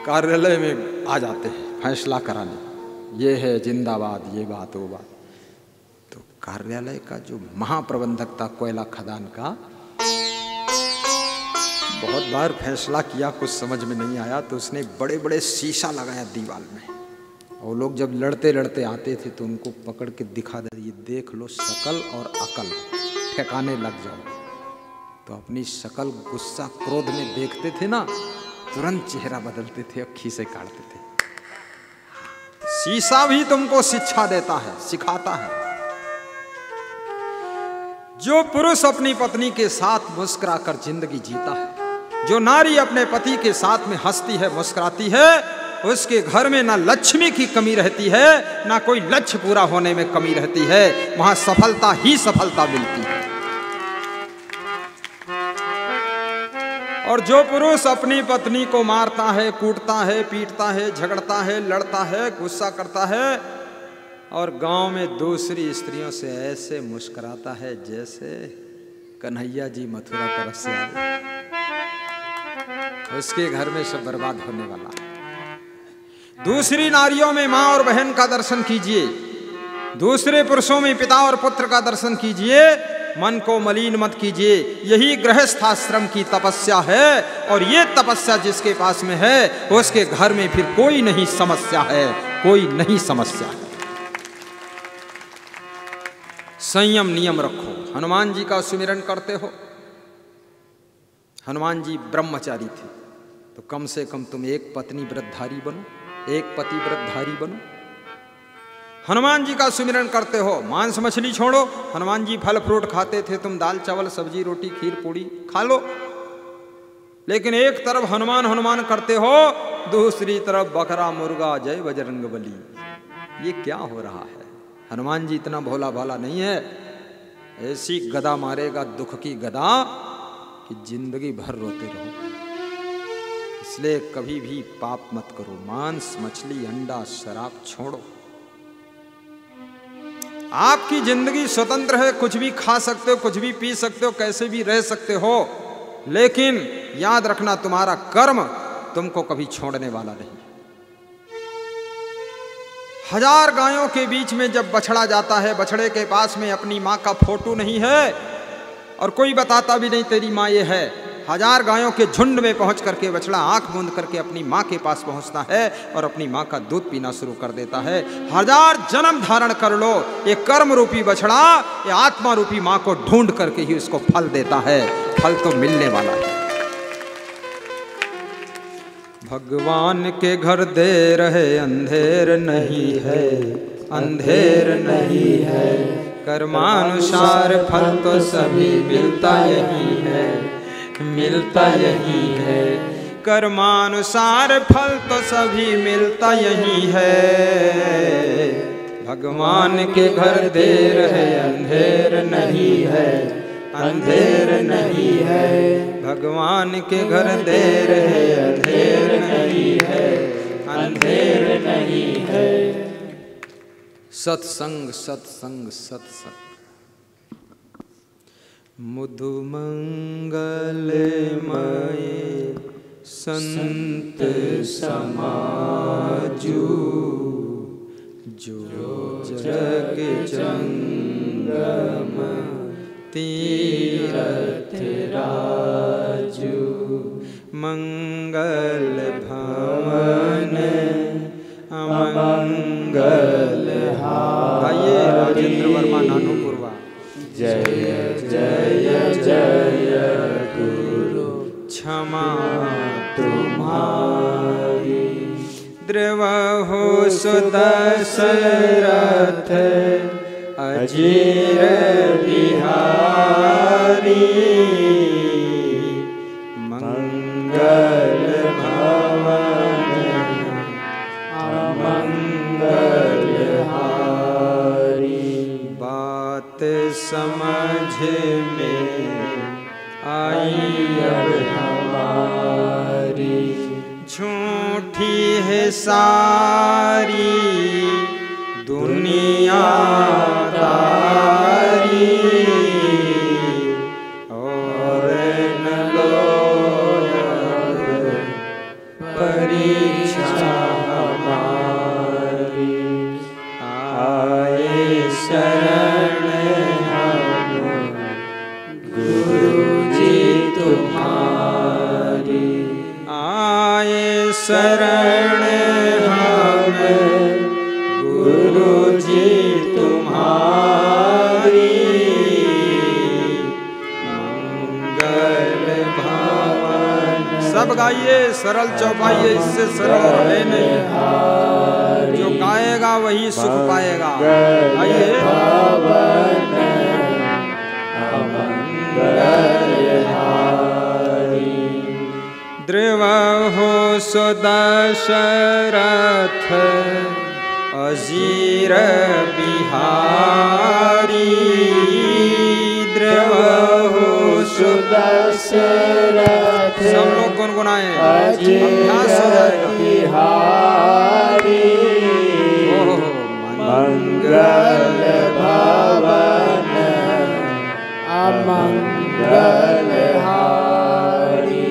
कार्यालय में आ जाते हैं फैसला कराने, ये है जिंदाबाद, ये बात वो बात। तो कार्यालय का जो महाप्रबंधक था कोयला खदान का, बहुत बार फैसला किया, कुछ समझ में नहीं आया, तो उसने बड़े बड़े शीशा लगाया दीवार में, और लोग जब लड़ते लड़ते आते थे तो उनको पकड़ के दिखा दे, ये देख लो शकल और अकल, ठिकाने लग जाओ। तो अपनी शकल गुस्सा क्रोध में देखते थे ना, तुरंत चेहरा बदलते थे, अखी से काटते थे। शीशा भी तुमको शिक्षा देता है, सिखाता है। जो पुरुष अपनी पत्नी के साथ मुस्कुरा कर जिंदगी जीता है, जो नारी अपने पति के साथ में हंसती है, मुस्कुराती है, उसके घर में ना लक्ष्मी की कमी रहती है, ना कोई लक्ष्य पूरा होने में कमी रहती है, वहां सफलता ही सफलता मिलती है। और जो पुरुष अपनी पत्नी को मारता है, कूटता है, पीटता है, झगड़ता है, लड़ता है, गुस्सा करता है और गांव में दूसरी स्त्रियों से ऐसे मुस्कुराता है जैसे कन्हैया जी मथुरा तरफ से आए, उसके घर में सब बर्बाद होने वाला है। दूसरी नारियों में मां और बहन का दर्शन कीजिए, दूसरे पुरुषों में पिता और पुत्र का दर्शन कीजिए, मन को मलिन मत कीजिए। यही गृहस्थाश्रम की तपस्या है और ये तपस्या जिसके पास में है उसके घर में फिर कोई नहीं समस्या है, कोई नहीं समस्या है। संयम नियम रखो। हनुमान जी का सुमिरन करते हो। हनुमान जी ब्रह्मचारी थे तो कम से कम तुम एक पत्नी व्रतधारी बनो, एक पति व्रतधारी बनो। हनुमान जी का सुमिरन करते हो, मांस मछली छोड़ो। हनुमान जी फल फ्रूट खाते थे, तुम दाल चावल सब्जी रोटी खीर पूड़ी खा लो। लेकिन एक तरफ हनुमान हनुमान करते हो, दूसरी तरफ बकरा मुर्गा जय बजरंगबली। ये क्या हो रहा है? हनुमान जी इतना भोला भाला नहीं है। ऐसी गदा मारेगा दुख की गदा कि जिंदगी भर रोते रहो। इसलिए कभी भी पाप मत करो। मांस मछली अंडा शराब छोड़ो। आपकी जिंदगी स्वतंत्र है, कुछ भी खा सकते हो, कुछ भी पी सकते हो, कैसे भी रह सकते हो, लेकिन याद रखना तुम्हारा कर्म तुमको कभी छोड़ने वाला नहीं। 1000 गायों के बीच में जब बछड़ा जाता है, बछड़े के पास में अपनी माँ का फोटो नहीं है और कोई बताता भी नहीं तेरी माँ ये है। 1000 गायों के झुंड में पहुंच करके बछड़ा आंख मूंद करके अपनी माँ के पास पहुंचता है और अपनी माँ का दूध पीना शुरू कर देता है। 1000 जन्म धारण कर लो, ये कर्म रूपी बछड़ा ये आत्मा रूपी माँ को ढूंढ करके ही उसको फल देता है। फल तो मिलने वाला है। भगवान के घर देर है, अंधेर नहीं है, अंधेर नहीं है। कर्मानुसार फल तो सभी मिलता यही है, मिलता यही है। कर्मानुसार फल तो सभी मिलता यही है। भगवान के घर देर है, अंधेर नहीं है, अंधेर नहीं है। भगवान के घर देर है, अंधेर नहीं है, अंधेर नहीं है। सत्संग सत्संग सत्संग। मुदु मंगलमय संत समाजू, जो जग जंगम तीरथ राजू। मंगल भवन अमंगल आइए राजेंद्र वर्मा नानूपुरवा। जय जय जय गुरु क्षमा तुम्हारी। द्रवहु सुदशरथ अजीर बिहारी। मंगल भवन अमंगल हारी। बात समझ में आई अब हमारी। झूठी है सारी दुनिया दारी, और न लो परीक्षा हमारी। आए शरण हम गुरु जी तुम्हारी। आए शरण हम गुरु जी तुम्हारी। मंगल भवन। सब गाइए, सरल चौपाइए, इससे सरल है नहीं। जो गाएगा वही सुख पाएगा। आइए। द्रवहु सुदशरथ अजीर बिहारी। द्रवहु सुदशरथ गुनगुनाए अजित अभ्यास हो जाएगा। बिहारी मंगल भवन अमंगल हारी।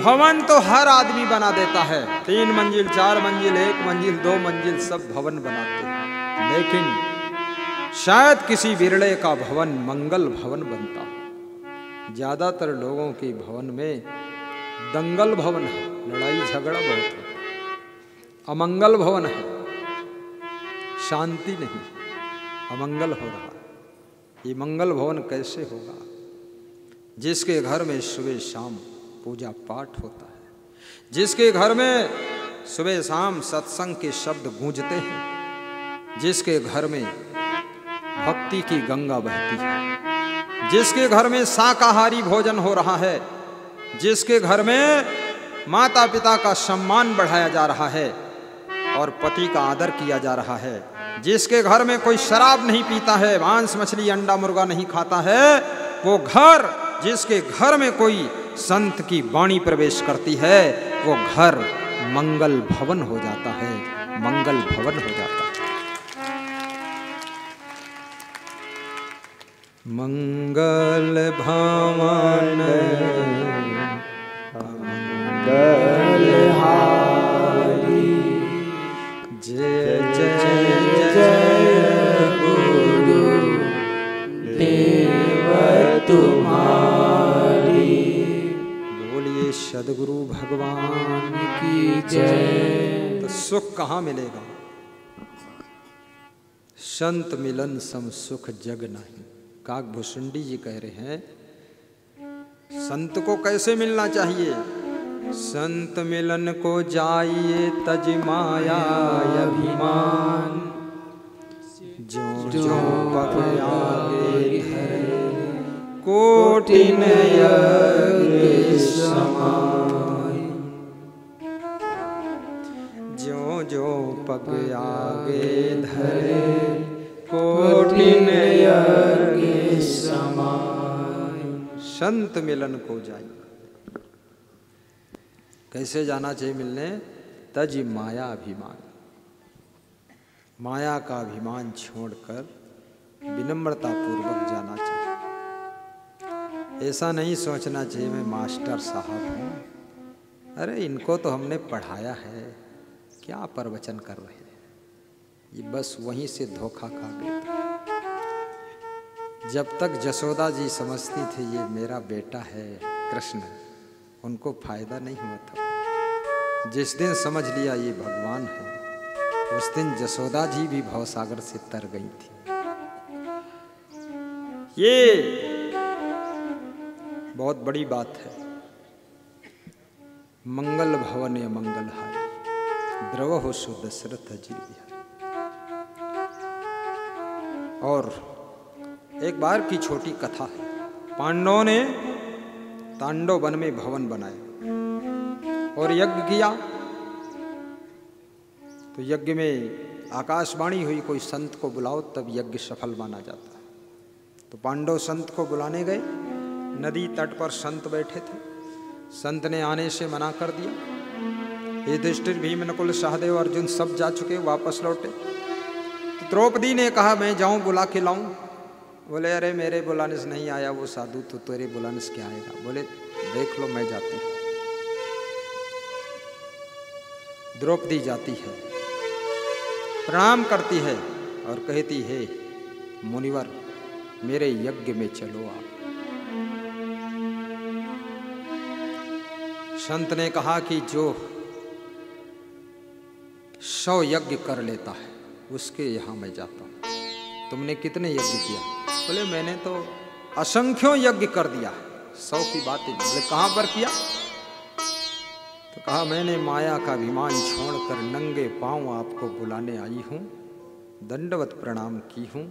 भवन तो हर आदमी बना देता है, 3 मंजिल 4 मंजिल 1 मंजिल 2 मंजिल सब भवन बनाते हैं, लेकिन शायद किसी बिरले का भवन मंगल भवन बनता हो। ज्यादातर लोगों के भवन में दंगल भवन है, लड़ाई झगड़ा बहुत है, अमंगल भवन है, शांति नहीं, अमंगल हो रहा है। ये मंगल भवन कैसे होगा? जिसके घर में सुबह शाम पूजा पाठ होता है, जिसके घर में सुबह शाम सत्संग के शब्द गूंजते हैं, जिसके घर में भक्ति की गंगा बहती है, जिसके घर में शाकाहारी भोजन हो रहा है, जिसके घर में माता पिता का सम्मान बढ़ाया जा रहा है और पति का आदर किया जा रहा है, जिसके घर में कोई शराब नहीं पीता है, मांस मछली अंडा मुर्गा नहीं खाता है, वो घर, जिसके घर में कोई संत की वाणी प्रवेश करती है, वो घर मंगल भवन हो जाता है, मंगल भवन हो जाता है। मंगल भवन मंगल हारी। जय जय जय गुरु देव तुम्हारी। बोलिए सद्गुरु भगवान की जय। तो सुख कहाँ मिलेगा? संत मिलन सम सुख जग नहीं। काकभूषुंडी जी कह रहे हैं, संत को कैसे मिलना चाहिए? संत मिलन को जाइए तज माया अभिमान, जो जो पग आगे धरे कोटिन यज्ञ समाय। जो जो पग आगे धरे कोटिन यज्ञ समाय। संत मिलन को जाइए। कैसे जाना चाहिए मिलने? तज माया अभिमान, माया का अभिमान छोड़कर विनम्रता पूर्वक जाना चाहिए। ऐसा नहीं सोचना चाहिए मैं मास्टर साहब हूँ, अरे इनको तो हमने पढ़ाया है, क्या प्रवचन कर रहे हैं, ये बस वहीं से धोखा खा गए। जब तक जसोदा जी समझती थी ये मेरा बेटा है कृष्ण, उनको फायदा नहीं हुआ था। जिस दिन समझ लिया ये भगवान है, उस दिन जसोदा जी भी भवसागर से तर गई थी। ये बहुत बड़ी बात है। मंगल भवन या मंगल हारी, द्रव हो सो दशरथ जी। और एक बार की छोटी कथा है। पांडवों ने तांडव वन में भवन बनाए और यज्ञ किया। तो यज्ञ में आकाशवाणी हुई, कोई संत को बुलाओ तब यज्ञ सफल माना जाता है। तो पांडव संत को बुलाने गए। नदी तट पर संत बैठे थे। संत ने आने से मना कर दिया। युधिष्ठिर, भीम, नकुल, सहदेव, अर्जुन सब जा चुके, वापस लौटे। तो द्रौपदी ने कहा मैं जाऊं बुला के लाऊं? बोले अरे मेरे बुलाने से नहीं आया वो साधु, तो तेरे बुलाने से क्या आएगा? बोले देख लो मैं जाती हूं। द्रौपदी जाती है, प्रणाम करती है और कहती है मुनिवर मेरे यज्ञ में चलो आप। संत ने कहा कि जो 100 यज्ञ कर लेता है उसके यहां मैं जाता हूं। तुमने कितने यज्ञ किया? बोले मैंने तो असंख्यों यज्ञ कर दिया। 100 की बात है। बोले कहां पर किया? तो कहा मैंने माया का अभिमान छोड़कर नंगे पांव आपको बुलाने आई हूं, दंडवत प्रणाम की हूं,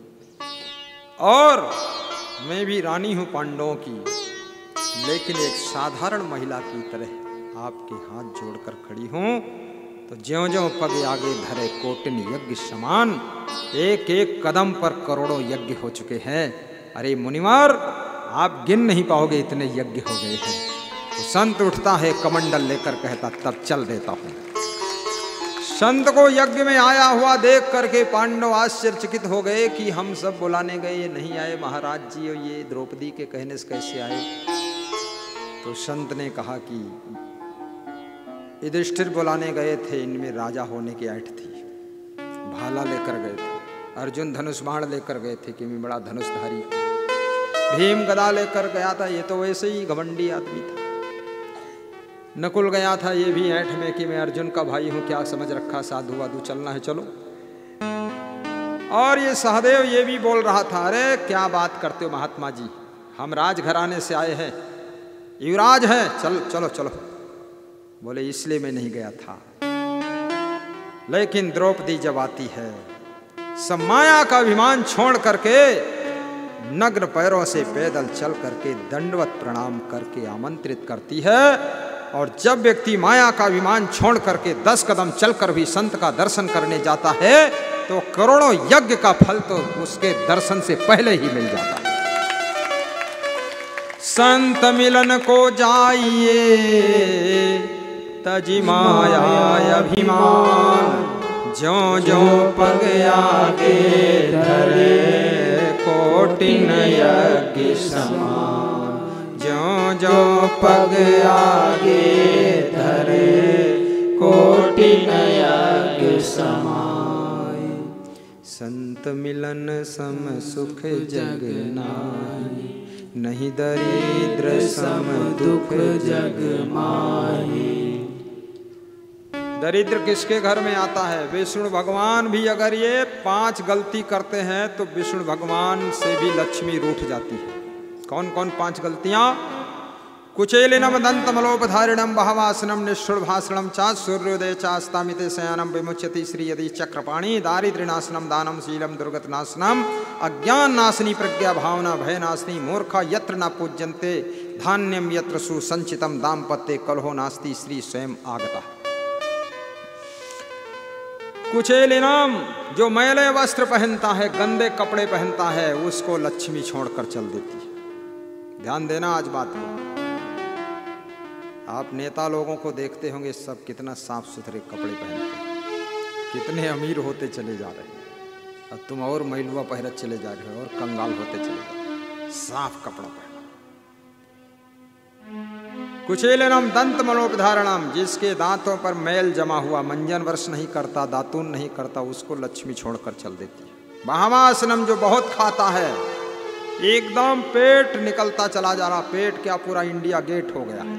और मैं भी रानी हूं पांडवों की, लेकिन एक साधारण महिला की तरह आपके हाथ जोड़कर खड़ी हूं। तो ज्यों ज्यों पग आगे धरे कोटिन यज्ञ समान, एक एक कदम पर करोड़ों यज्ञ हो चुके हैं। अरे मुनिवर आप गिन नहीं पाओगे इतने यज्ञ हो गए हैं। तो संत उठता है कमंडल लेकर, कहता तब चल देता हूं। संत को यज्ञ में आया हुआ देख करके पांडव आश्चर्यचकित हो गए कि हम सब बुलाने गए, ये नहीं आए महाराज जी, और ये द्रौपदी के कहने से कैसे आए। तो संत ने कहा कि युधिष्ठिर बुलाने गए थे, इनमें राजा होने की ऐठ थी, भाला लेकर गए थे। अर्जुन धनुष बाण लेकर गए थे कि मैं बड़ा धनुषधारी। भीम गदा लेकर गया था, ये तो वैसे ही घमंडी आदमी था। नकुल गया था, ये भी ऐठ में कि मैं अर्जुन का भाई हूं, क्या समझ रखा, साधु वाधु चलना है चलो। और ये सहदेव ये भी बोल रहा था, अरे क्या बात करते हो महात्मा जी, हम राजघराने से आए हैं, युवराज हैं, चल चलो चलो। बोले इसलिए मैं नहीं गया था। लेकिन द्रौपदी जब आती है, सब माया का अभिमान छोड़ करके नग्न पैरों से पैदल चल करके दंडवत प्रणाम करके आमंत्रित करती है। और जब व्यक्ति माया का अभिमान छोड़ करके 10 कदम चलकर भी संत का दर्शन करने जाता है तो करोड़ों यज्ञ का फल तो उसके दर्शन से पहले ही मिल जाता है। संत मिलन को जाइए तजी माया अभिमान, ज्यों ज्यों पग आगे धरे कोटिन यज्ञ समान, ज्यों ज्यों पग आगे धरे कोटिन यज्ञ समान। संत मिलन सम सुख जग नाहि, नहीं दरिद्र सम दुख जग माहि। दरिद्र किसके घर में आता है? विष्णु भगवान भी अगर ये 5 गलती करते हैं तो विष्णु भगवान से भी लक्ष्मी रूठ जाती है। कौन कौन 5 गलतियां? कुचेलिनम दंतमलोपधारिणम बहवासनम निष्ठुरभाषणम चा सूर्योदय चास्तामिते शयानम विमुच्यति श्री यदि चक्रपाणी, दारिद्र्यनाशनम दानम शीलम दुर्गतनाशनम, अज्ञान नाशनी प्रज्ञा भावना भयनाशनी, मूर्खा यत्र न पूज्यन्ते धान्यम यत्र सुसंचितम दाम्पत्ये कलहो नास्ति श्री स्वयं आगता। कुचेलिनम, जो मैले वस्त्र पहनता है, गंदे कपड़े पहनता है, उसको लक्ष्मी छोड़कर चल देती है। ध्यान देना आज बात को। आप नेता लोगों को देखते होंगे, सब कितना साफ सुथरे कपड़े पहनते हैं, कितने अमीर होते चले जा रहे हैं। अब तुम और मैलुआ पहनत चले जा रहे हो और कंगाल होते चले जा रहे हो। साफ कपड़ा पहनो। कुचेलिनम दंत मलोपधारणम, जिसके दांतों पर मैल जमा हुआ, मंजन वर्ष नहीं करता, दातून नहीं करता, उसको लक्ष्मी छोड़कर चल देती है। बहवासनम, जो बहुत खाता है, एकदम पेट निकलता चला जा रहा, पेट क्या पूरा इंडिया गेट हो गया है,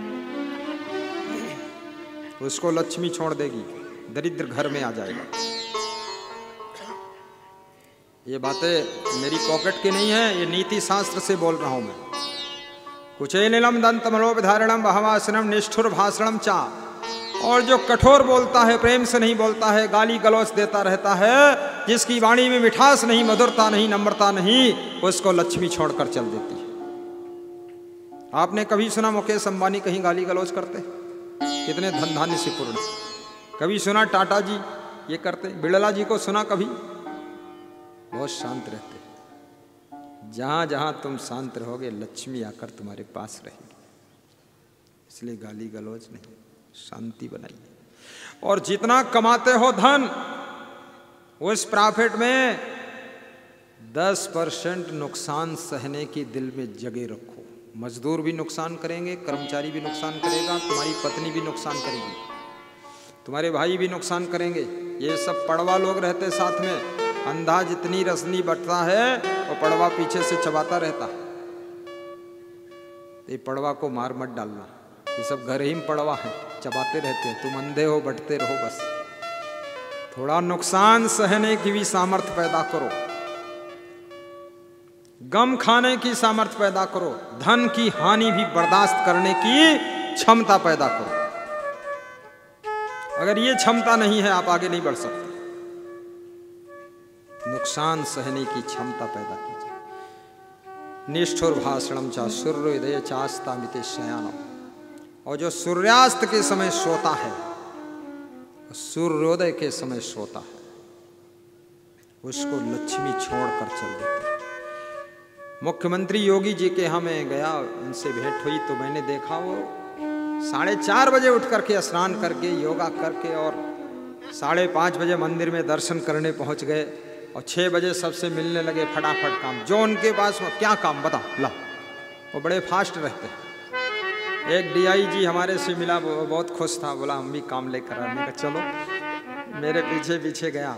उसको लक्ष्मी छोड़ देगी, दरिद्र घर में आ जाएगा। ये बातें मेरी पॉकेट की नहीं है, ये नीति शास्त्र से बोल रहा हूं मैं। कुचेलिनम दंतमलोपधारणम बहवासनम निष्ठुर भाषणम चा, और जो कठोर बोलता है, प्रेम से नहीं बोलता है, गाली गलौच देता रहता है, जिसकी वाणी में मिठास नहीं, मधुरता नहीं, नम्रता नहीं, उसको लक्ष्मी छोड़कर चल देती है। आपने कभी सुना मुकेश अंबानी कहीं गाली गलौच करते? कितने धन धान्य से पूर्ण। कभी सुना टाटा जी ये करते? बिड़ला जी को सुना कभी? बहुत शांत रहते। जहां जहां तुम शांत रहोगे, लक्ष्मी आकर तुम्हारे पास रहेगी। इसलिए गाली गलौज नहीं, शांति बनाइए। और जितना कमाते हो धन, उस प्रॉफिट में 10% नुकसान सहने की दिल में जगह रखो। मजदूर भी नुकसान करेंगे, कर्मचारी भी नुकसान करेगा, तुम्हारी पत्नी भी नुकसान करेगी, तुम्हारे भाई भी नुकसान करेंगे। ये सब पड़वा लोग रहते साथ में। अंधा जितनी रसनी बटता है वो पड़वा पीछे से चबाता रहता है। ये पड़वा को मार मत डालना, ये सब घर ही में पड़वा है, चबाते रहते हैं। तुम अंधे हो, बटते रहो बस। थोड़ा नुकसान सहने की भी सामर्थ्य पैदा करो, गम खाने की सामर्थ्य पैदा करो, धन की हानि भी बर्दाश्त करने की क्षमता पैदा करो। अगर ये क्षमता नहीं है, आप आगे नहीं बढ़ सकते। नुकसान सहने की क्षमता पैदा कीजिए। निष्ठुर भाषणम चा सूर्योदय चास्तामिते शयानम, और जो सूर्यास्त के समय सोता है, सूर्योदय के समय सोता है, उसको लक्ष्मी छोड़कर चल देती है। मुख्यमंत्री योगी जी के यहाँ मैं गया, उनसे भेंट हुई तो मैंने देखा वो 4:30 बजे उठ करके स्नान करके योगा करके और 5:30 बजे मंदिर में दर्शन करने पहुंच गए और 6 बजे सबसे मिलने लगे फटाफट काम। जो उनके पास क्या काम बता ला, वो बड़े फास्ट रहते हैं। एक DIG हमारे से मिला, वो बहुत खुश था, बोला हम भी काम लेकर आने का, चलो। मेरे पीछे पीछे गया,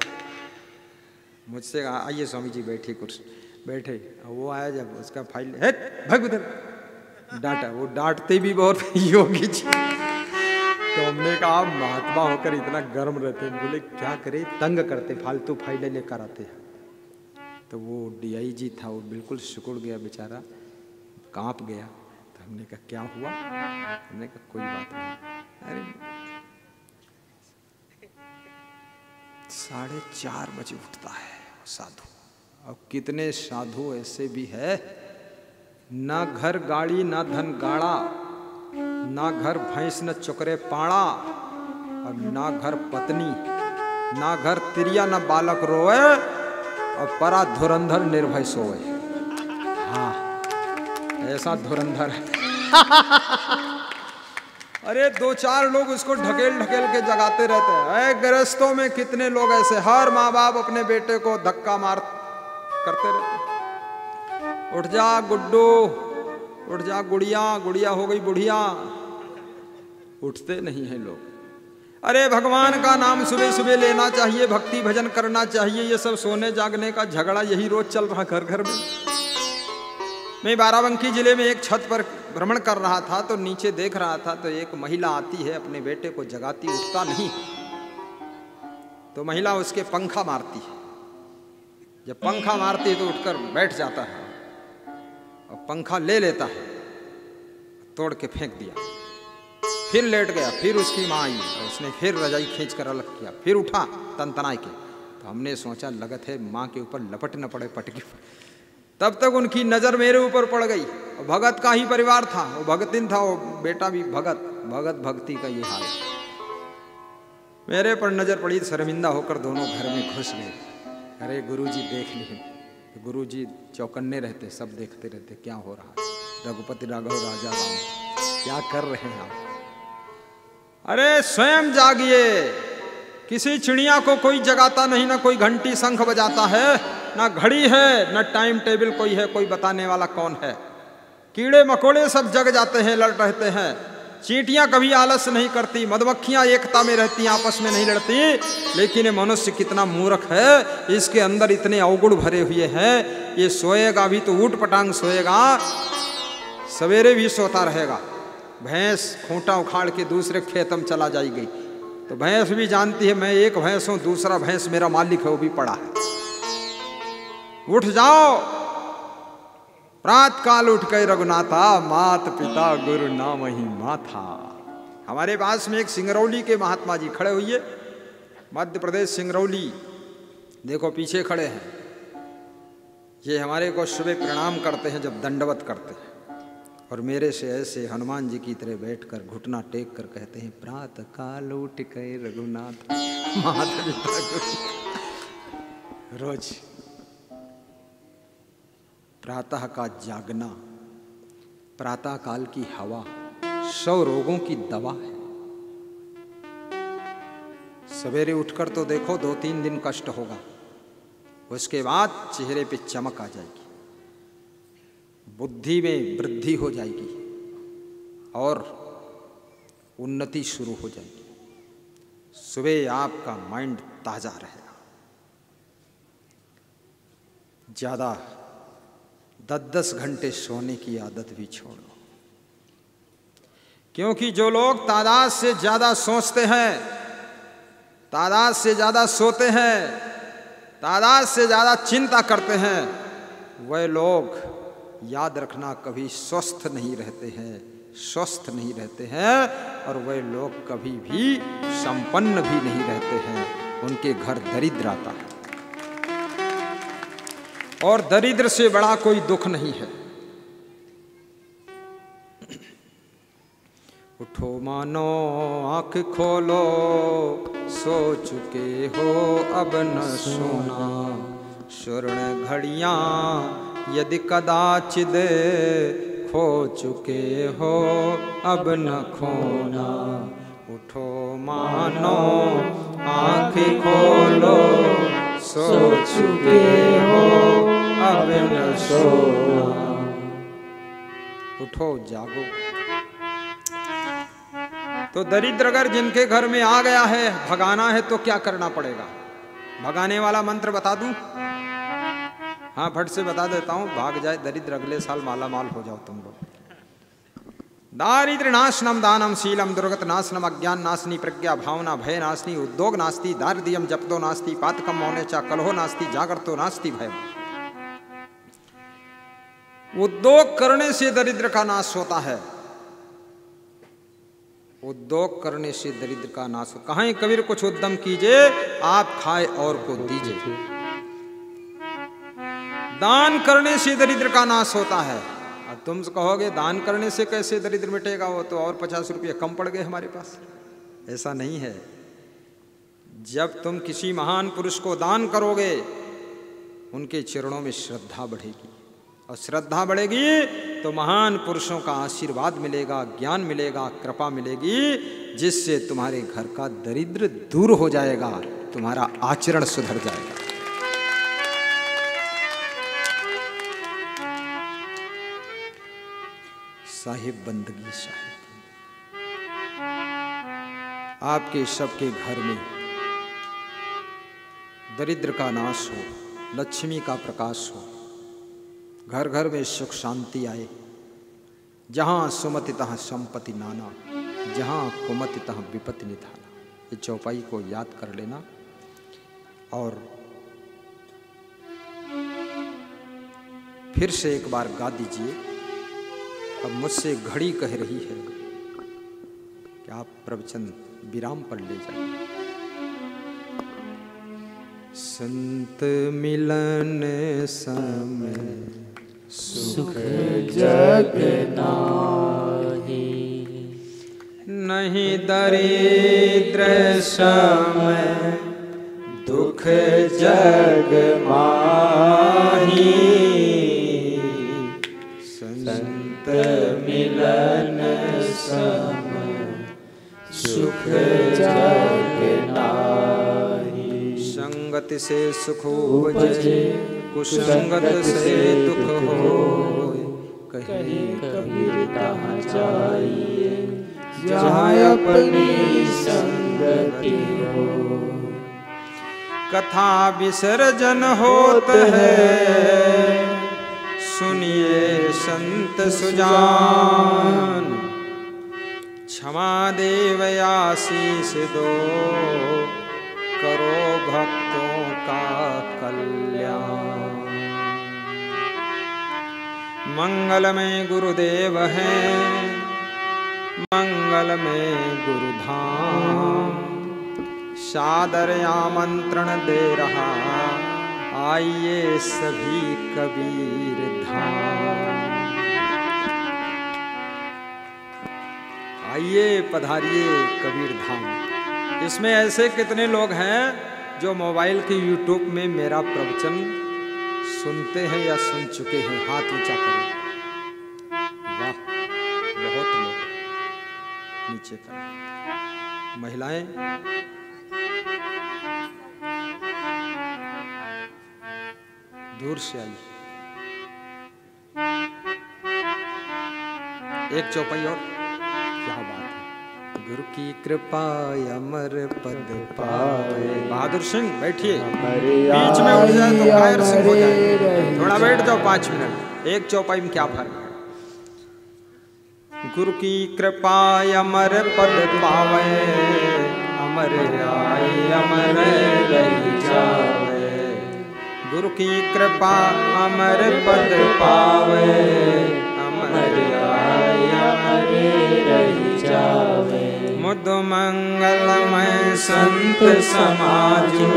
मुझसे कहा आइए स्वामी जी बैठिए, कुछ बैठे। वो आया, जब उसका फाइल है भाग उधर डांटा, वो डांटते भी बहुत योगी जी। तो हमने कहा महात्मा होकर इतना गर्म रहते हैं, बोले क्या करे, तंग करते, फालतू फाइलें लेकर आते हैं। तो वो DIG था, वो बिल्कुल सिकुड़ गया बेचारा, कांप गया। तो हमने कहा क्या हुआ? हमने कहा कोई बात नहीं। अरे 4:30 बजे उठता है साधु। अब कितने साधु ऐसे भी है, ना घर गाड़ी ना धन गाड़ा, ना घर भैंस न चुकरे पाड़ा, और ना घर पत्नी, ना घर तिरिया ना बालक रोए, और परा धुरंधर निर्भय सोए। हाँ, ऐसा धुरंधर है। अरे 2-4 लोग उसको ढकेल ढकेल के जगाते रहते हैं। गृहस्थों में कितने लोग ऐसे, हर माँ बाप अपने बेटे को धक्का मार करते रहते हैं। उठ जा गुड्डू, उठ जा गुड़िया, गुड़िया हो गई बुढ़िया, उठते नहीं हैं लोग। अरे भगवान का नाम सुबह सुबह लेना चाहिए, भक्ति भजन करना चाहिए। ये सब सोने जागने का झगड़ा यही रोज चल रहा घर घर में। मैं बाराबंकी जिले में एक छत पर भ्रमण कर रहा था, तो नीचे देख रहा था, तो एक महिला आती है, अपने बेटे को जगाती, उठता नहीं, तो महिला उसके पंखा मारती है। जब पंखा मारती है तो उठकर बैठ जाता है और पंखा ले लेता है, तोड़ के फेंक दिया। फिर लेट गया, फिर उसकी माँ आई और उसने फिर रजाई खींच कर अलग किया, फिर उठा तनतनाई के। तो हमने सोचा लगत है माँ के ऊपर लपट न पड़े पटकी। तब तक उनकी नज़र मेरे ऊपर पड़ गई। भगत का ही परिवार था, वो भगतिन था, वो बेटा भी भगत। भगत भक्ति का ये हाल। मेरे पर नज़र पड़ी, शर्मिंदा होकर दोनों घर में घुस गए। अरे गुरुजी देख लिए। गुरुजी चौकन्ने रहते, सब देखते रहते क्या हो रहा है। रघुपति राघव राजा राम, क्या कर रहे हैं आप? अरे स्वयं जागिए। किसी चिड़िया को कोई जगाता नहीं, ना कोई घंटी शंख बजाता है, ना घड़ी है, ना टाइम टेबल कोई है, कोई बताने वाला कौन है। कीड़े मकोड़े सब जग जाते हैं, लड़ रहते हैं। चींटियां कभी आलस नहीं करती, मधुमक्खियां एकता में रहती, आपस में नहीं लड़ती। लेकिन ये मनुष्य कितना मूर्ख है, इसके अंदर इतने अवगुण भरे हुए हैं। ये सोएगा भी तो ऊट पटांग सोएगा, सवेरे भी सोता रहेगा। भैंस खूंटा उखाड़ के दूसरे खेत में चला जाएगी, तो भैंस भी जानती है मैं एक भैंस हूं, दूसरा भैंस मेरा मालिक है, वो भी पड़ा है। उठ जाओ, प्रात काल उठ गए रघुनाथा, मात पिता गुरु नाम ही माथा। हमारे पास में एक सिंगरौली के महात्मा जी खड़े हुए, मध्य प्रदेश सिंगरौली, देखो पीछे खड़े हैं। ये हमारे को सुबह प्रणाम करते हैं जब दंडवत करते हैं, और मेरे से ऐसे हनुमान जी की तरह बैठकर घुटना टेक कर कहते हैं प्रातः काल उठ गए रघुनाथ माता पिता गुरु। रोज प्रातः का जागना, प्रातः काल की हवा 100 रोगों की दवा है। सवेरे उठकर तो देखो 2-3 दिन कष्ट होगा, उसके बाद चेहरे पे चमक आ जाएगी, बुद्धि में वृद्धि हो जाएगी और उन्नति शुरू हो जाएगी। सुबह आपका माइंड ताजा रहेगा। ज़्यादा 10-10 घंटे सोने की आदत भी छोड़ो, क्योंकि जो लोग तादाद से ज़्यादा सोचते हैं, तादाद से ज़्यादा सोते हैं, तादाद से ज़्यादा चिंता करते हैं, वह लोग याद रखना कभी स्वस्थ नहीं रहते हैं, स्वस्थ नहीं रहते हैं, और वह लोग कभी भी संपन्न भी नहीं रहते हैं। उनके घर दरिद्र आता है, और दरिद्र से बड़ा कोई दुख नहीं है। उठो मानो आँख खोलो, सो चुके हो अब न सोना, स्वर्ण घड़ियाँ यदि कदाचिद खो चुके हो अब न खोना, उठो मानो आँखें खोलो, सो चुके हो अब न सोना। उठो जागो। तो दरिद्र अगर जिनके घर में आ गया है, भगाना है तो क्या करना पड़ेगा? भगाने वाला मंत्र बता दूं? हाँ, फट से बता देता हूं, भाग जाए दरिद्र, अगले साल माला माल हो जाओ तुम लोग। दारिद्र्य नाशनम दानम शीलम दुर्गत नाशनम अज्ञान नाशनी प्रज्ञा भावना भय नाशनी उद्योग नास्ति दारिद्र्यम जपतो नास्ति पातकम मौने चा कलहो नास्ति जागरतो नास्ति भय। उद्योग करने से दरिद्र का नाश होता है। उद्योग करने से दरिद्र का नाश हो। कहां कबीर कुछ उद्यम कीजिए, आप खाए और को दीजिए। दान करने से दरिद्र का नाश होता है। अब तुम कहोगे दान करने से कैसे दरिद्र मिटेगा, वो तो और 50 रुपये कम पड़ गए हमारे पास। ऐसा नहीं है। जब तुम किसी महान पुरुष को दान करोगे, उनके चरणों में श्रद्धा बढ़ेगी, और श्रद्धा बढ़ेगी तो महान पुरुषों का आशीर्वाद मिलेगा, ज्ञान मिलेगा, कृपा मिलेगी, जिससे तुम्हारे घर का दरिद्र दूर हो जाएगा, तुम्हारा आचरण सुधर जाएगा। साहिब बंदगी, साहिब आपके सबके घर में दरिद्र का नाश हो, लक्ष्मी का प्रकाश हो, घर घर में सुख शांति आए। जहाँ सुमति तहाँ संपत्ति नाना, जहाँ कुमति तहाँ विपत्ति निधाना। ये चौपाई को याद कर लेना। और फिर से एक बार गा दीजिए। अब मुझसे घड़ी कह रही है कि आप प्रवचन विराम पर ले जाइए। संत मिलन समय सुख जग नाही, नहीं दरिद्र समय दुख जग माही। संत मिलन समय सुख जग नाही। संगत से सुख उपजे, कुसंगत से दुख हो। कहीं कबीर तहाँ जाइए, जहाँ अपनी संगति हो। कथा विसर्जन होत है, सुनिए संत सुजान। क्षमा देव आशीष दो, करो भक्तों का कल्याण। मंगल में गुरुदेव हैं, मंगल में गुरुधाम। सादर आमंत्रण दे रहा, आइए सभी कबीर धाम। आइए पधारिए कबीर धाम। इसमें ऐसे कितने लोग हैं जो मोबाइल के यूट्यूब में मेरा प्रवचन सुनते हैं या सुन चुके हैं? हाथ ऊंचा करें। वाह, बहुत लोग। नीचे करें। महिलाएं दूर से आई। एक चौपाई और। क्या बात है। गुरु की कृपा अमर पद पावे। बहादुर सिंह बैठिए, बीच में उठ जाए तो कायर सिंह हो जाए। थोड़ा बैठ जाओ 5 मिनट। एक चौपाई में क्या फर्क है? गुरु की कृपा अमर पद पावे, अमर आए अमर रही जावे। गुरु की कृपा अमर पद पावे, अमर आए अमर रही जावे। मुद मंगलमय संत समाजो,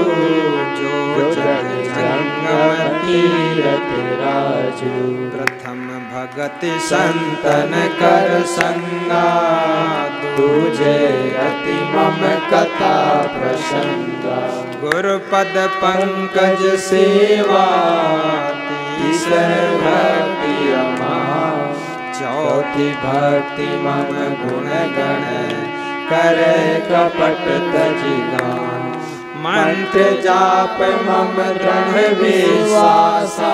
जो जग जंगम तीरथ राजू। प्रथम भगत संतन कर संगा, दूजे अति मम कथा प्रसंगा। गुरुपद पंकज सेवा, तीसर भक्ति अमा। अति भक्ति मम गुण गण करे कपट तजि गान। मंत्र जाप मम दृढ़ विश्वासा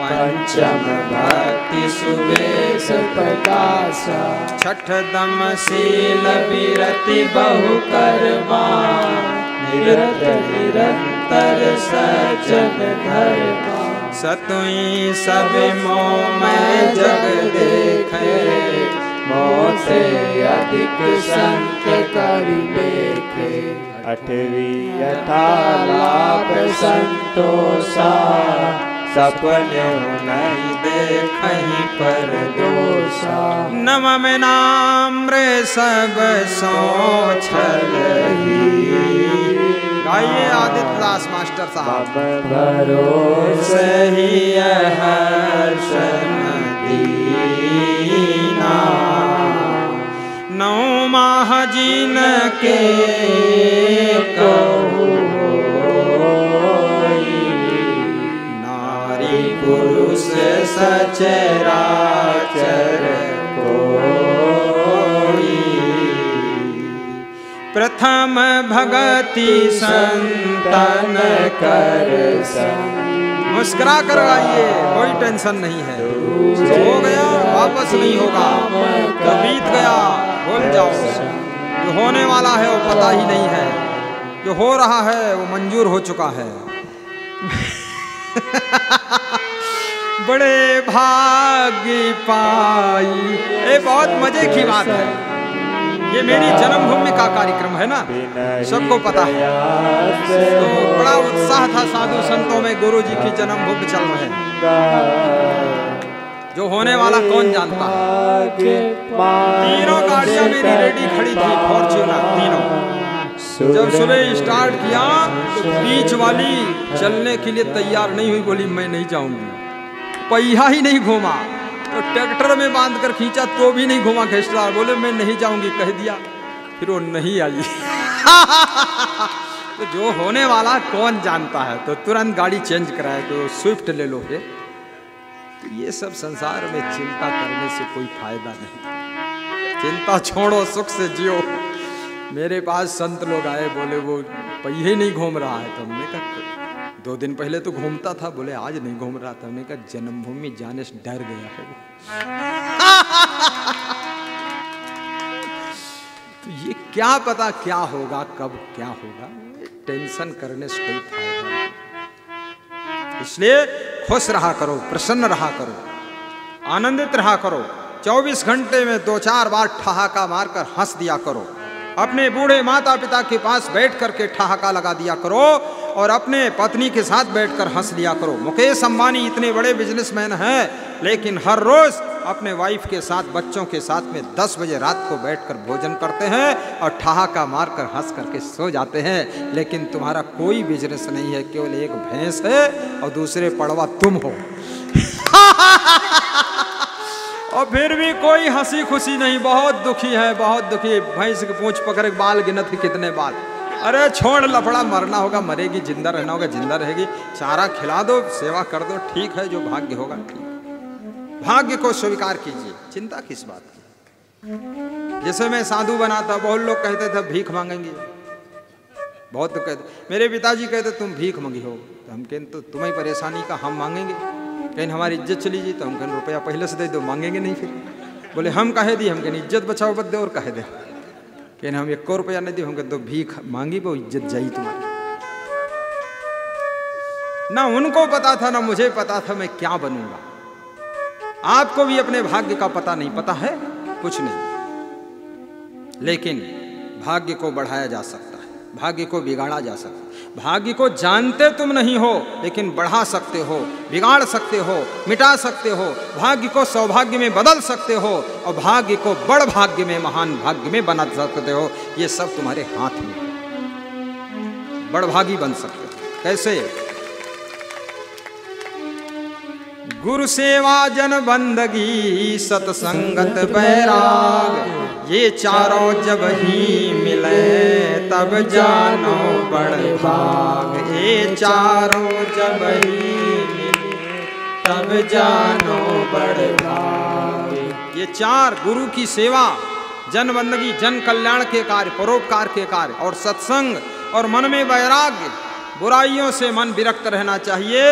पंचम भक्ति सुवेश प्रकाशा। छठ दम शील विरति बहु कर्मा निरत निरंतर सज्जन धर्मा। सतुई सब मोह मैं जग देखे मोह से अधिक संत करि लेखे। अठवीं यथा लाभ संतोषा सपने नहीं देखहीं पर दोषा। नमः नाम्रे सब सो छल ही। गाइए आदित्य दास मास्टर साहब। भरोसे ही हर्षण दीना नौ माह जिन के कहु नारी पुरुष सचराचर कोई। प्रथम भगति संतन कर संग। मुस्कुरा कर आइए, कोई टेंशन नहीं है। हो गया वापस नहीं होगा, तो बीत गया भूल जाओ। जो होने वाला है वो पता ही नहीं है, जो हो रहा है वो मंजूर हो चुका है। बड़े भाग्य पाई, ये बहुत मजे की बात है। ये मेरी जन्मभूमि का कार्यक्रम है ना, सबको पता है। तो बड़ा उत्साह था साधु संतों में, गुरु जी की जन्मभूमि चल रहे हैं। जो होने वाला कौन जानता है। तीनों गाड़ियां मेरी रेडी खड़ी थी, फॉर्च्यूनर तीनों। जब सुबह स्टार्ट किया तो बीच वाली चलने के लिए तैयार नहीं हुई, बोली मैं नहीं जाऊंगी। पहिया ही नहीं घूमा, तो ट्रैक्टर में बांध कर खींचा तो भी नहीं घुमा घिसला, बोले मैं नहीं जाऊंगी, कह दिया। फिर वो नहीं आई। तो जो होने वाला कौन जानता है। तो तुरंत गाड़ी चेंज कराए, तो स्विफ्ट ले लो। फिर तो ये सब संसार में चिंता करने से कोई फायदा नहीं। चिंता छोड़ो, सुख से जियो। मेरे पास संत लोग आए, बोले वो पहिए नहीं घूम रहा है। तो हमने कहा 2 दिन पहले तो घूमता था, बोले आज नहीं घूम रहा था। हमने कहा जन्मभूमि जाने से डर गया है वो। तो ये क्या पता क्या होगा, कब क्या होगा। टेंशन करने से कोई फायदा नहीं। इसलिए खुश रहा करो, प्रसन्न रहा करो, आनंदित रहा करो। 24 घंटे में 2-4 बार ठहाका मारकर हंस दिया करो। अपने बूढ़े माता पिता के पास बैठ करके ठहाका लगा दिया करो, और अपने पत्नी के साथ बैठकर हंस लिया करो। मुकेश अंबानी इतने बड़े बिजनेसमैन हैं, लेकिन हर रोज अपने वाइफ के साथ, बच्चों के साथ में 10 बजे रात को बैठकर भोजन करते हैं और ठहाका मारकर हंस करके सो जाते हैं। लेकिन तुम्हारा कोई बिजनेस नहीं है, केवल एक भैंस है और दूसरे पड़वा तुम हो। और फिर भी कोई हंसी खुशी नहीं, बहुत दुखी है, बहुत दुखी। भैंस की पूंछ पकड़ के बाल गिनत ही कितने बाल। अरे छोड़ लफड़ा, मरना होगा मरेगी, जिंदा रहना होगा जिंदा रहेगी। चारा खिला दो, सेवा कर दो, ठीक है। जो भाग्य होगा ठीक। भाग्य को स्वीकार कीजिए, चिंता किस बात की। जैसे मैं साधु बना था, बहुत लोग कहते थे भीख मांगेंगे। बहुत लोग कहते, मेरे पिताजी कहते तुम भीख मांगी हो। तो हम कहते तो तुम्हें परेशानी का, हम मांगेंगे। कहीं हमारी इज्जत चली जी तो हम कहें रुपया पहले से दे दो, मांगेंगे नहीं। फिर बोले हम कहे दी, हम कहें इज्जत बचाओ बद दे और कहे दे। कहें हम 1 रुपया नहीं दी, हम कहते तो भीख मांगी वो इज्जत जाई तुम्हारी। ना उनको पता था ना मुझे पता था मैं क्या बनूंगा। आपको भी अपने भाग्य का पता नहीं, पता है कुछ नहीं। लेकिन भाग्य को बढ़ाया जा सकता है, भाग्य को बिगाड़ा जा सकता है। भाग्य को जानते तुम नहीं हो, लेकिन बढ़ा सकते हो, बिगाड़ सकते हो, मिटा सकते हो। भाग्य को सौभाग्य में बदल सकते हो और भाग्य को बड़ भाग्य में, महान भाग्य में बना सकते हो। ये सब तुम्हारे हाथ में, बड़ भागी बन सकते हो। कैसे? गुरु सेवा जन बंदगी सतसंगत बैराग, ये चारों जब ही मिले तब जानो बड़ भाग। ये चारों जब ही मिले तब जानो बड़ भाग। ये चार, गुरु की सेवा, जन बंदगी, जन कल्याण के कार्य, परोपकार के कार्य और सत्संग, और मन में वैराग्य, बुराइयों से मन विरक्त रहना चाहिए।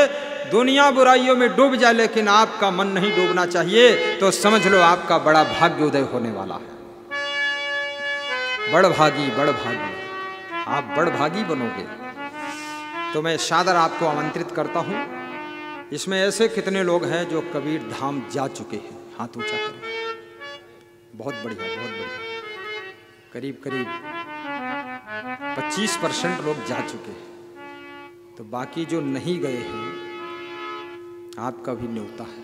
दुनिया बुराइयों में डूब जाए लेकिन आपका मन नहीं डूबना चाहिए, तो समझ लो आपका बड़ा भाग्योदय होने वाला है। बड़भागी, बड़भागी, आप बड़भागी बनोगे। तो मैं सादर आपको आमंत्रित करता हूं। इसमें ऐसे कितने लोग हैं जो कबीर धाम जा चुके हैं? हाथ ऊंचा करें। बहुत बढ़िया, बहुत बढ़िया। करीब करीब 25% लोग जा चुके हैं। तो बाकी जो नहीं गए हैं, आपका भी न्योता है।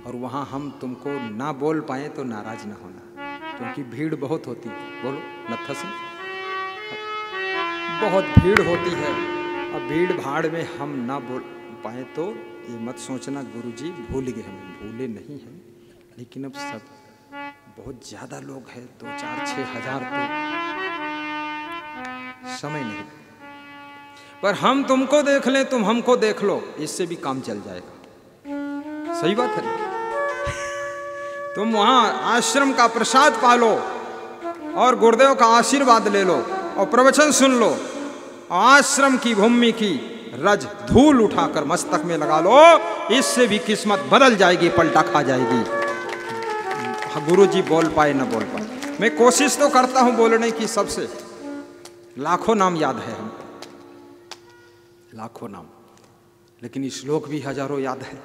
और वहां हम तुमको ना बोल पाए तो नाराज ना होना, क्योंकि भीड़ बहुत होती है। बोलो नत्था सिंह, बहुत भीड़ होती है। अब भीड़ भाड़ में हम ना बोल पाए तो ये मत सोचना गुरुजी भूल गए। हमें भूले नहीं हैं, लेकिन अब सब बहुत ज्यादा लोग हैं, 2, 4, 6 हजार, तो समय नहीं। पर हम तुमको देख लें, तुम हमको देख लो, इससे भी काम चल जाएगा। सही बात है। तुम वहां आश्रम का प्रसाद पालो और गुरुदेव का आशीर्वाद ले लो और प्रवचन सुन लो। आश्रम की भूमि की रज धूल उठाकर मस्तक में लगा लो, इससे भी किस्मत बदल जाएगी, पलटा खा जाएगी। गुरु जी बोल पाए ना बोल पाए, मैं कोशिश तो करता हूं बोलने की। सबसे लाखों नाम याद है हमको, लाखों नाम, लेकिन श्लोक भी हजारों याद है।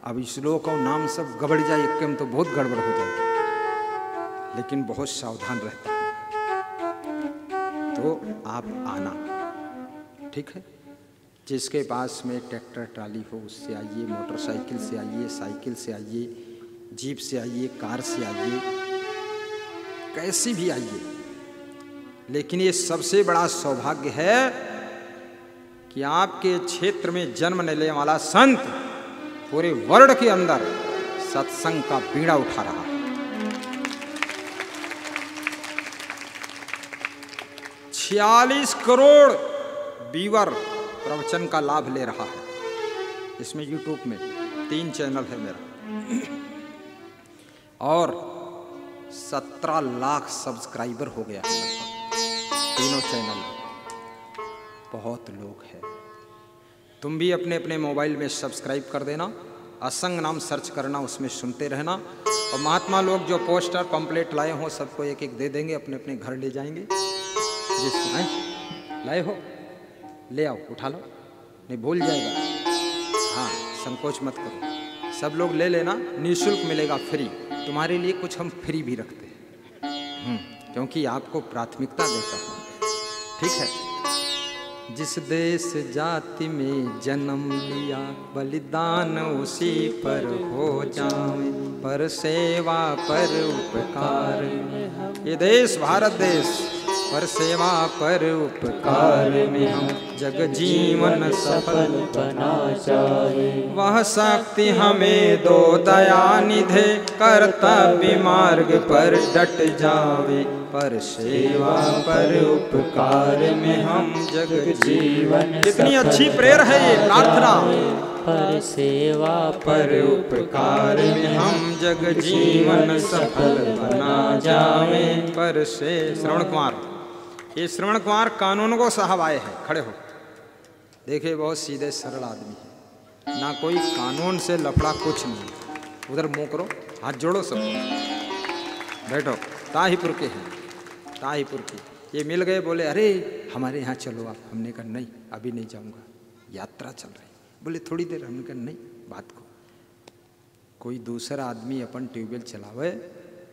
अब श्लोक और नाम सब गड़बड़ जाए एक में तो बहुत गड़बड़ हो जाएगी, लेकिन बहुत सावधान रहता हूं। तो आप आना, ठीक है। जिसके पास में ट्रैक्टर ट्राली हो उससे आइए, मोटरसाइकिल से आइए, साइकिल से आइए, जीप से आइए, कार से आइए, कैसी भी आइए। लेकिन ये सबसे बड़ा सौभाग्य है कि आपके क्षेत्र में जन्म लेने वाला संत पूरे वर्ल्ड के अंदर सत्संग का बीड़ा उठा रहा है। 46 करोड़ व्यूअर प्रवचन का लाभ ले रहा है। इसमें यूट्यूब में 3 चैनल है मेरा, और 17 लाख सब्सक्राइबर हो गया है लगभग तीनों चैनल में। बहुत लोग हैं। तुम भी अपने अपने मोबाइल में सब्सक्राइब कर देना, असंग नाम सर्च करना, उसमें सुनते रहना। और महात्मा लोग जो पोस्टर पंपलेट लाए हों सबको एक एक दे देंगे, अपने अपने घर ले जाएंगे। जिसको लाए हो ले आओ, उठा लो, नहीं भूल जाएगा। हाँ, संकोच मत करो, सब लोग ले लेना, निःशुल्क मिलेगा, फ्री। तुम्हारे लिए कुछ हम फ्री भी रखते हैं, क्योंकि आपको प्राथमिकता देता हूँ, ठीक है। जिस देश जाति में जन्म लिया, बलिदान उसी पर हो जाए, पर सेवा पर उपकार। ये देश भारत देश, पर सेवा पर उपकार में हम जग जीवन सफल बना जाए। वह शक्ति हमें दो दया निधे, कर्तव्य मार्ग पर डट जावे, पर सेवा पर उपकार में हम जग जीवन। कितनी अच्छी प्रेयर है ये प्रार्थना। पर सेवा पर उपकार में हम जग जीवन सफल बना जावे, पर से। श्रवण कुमार, ये श्रवण कुमार कानून को साहब आए हैं, खड़े हो। देखिए बहुत सीधे सरल आदमी है, ना कोई कानून से लफड़ा कुछ नहीं। उधर मुंह करो, हाथ जोड़ो सब, बैठो। ताहीपुर के हैं, ताहीपुर के। ये मिल गए, बोले अरे हमारे यहाँ चलो आप। हमने कहा नहीं, अभी नहीं जाऊँगा, यात्रा चल रही। बोले थोड़ी देर। हमने कहा नहीं, बात को कोई दूसरा आदमी अपन ट्यूबवेल चलावे,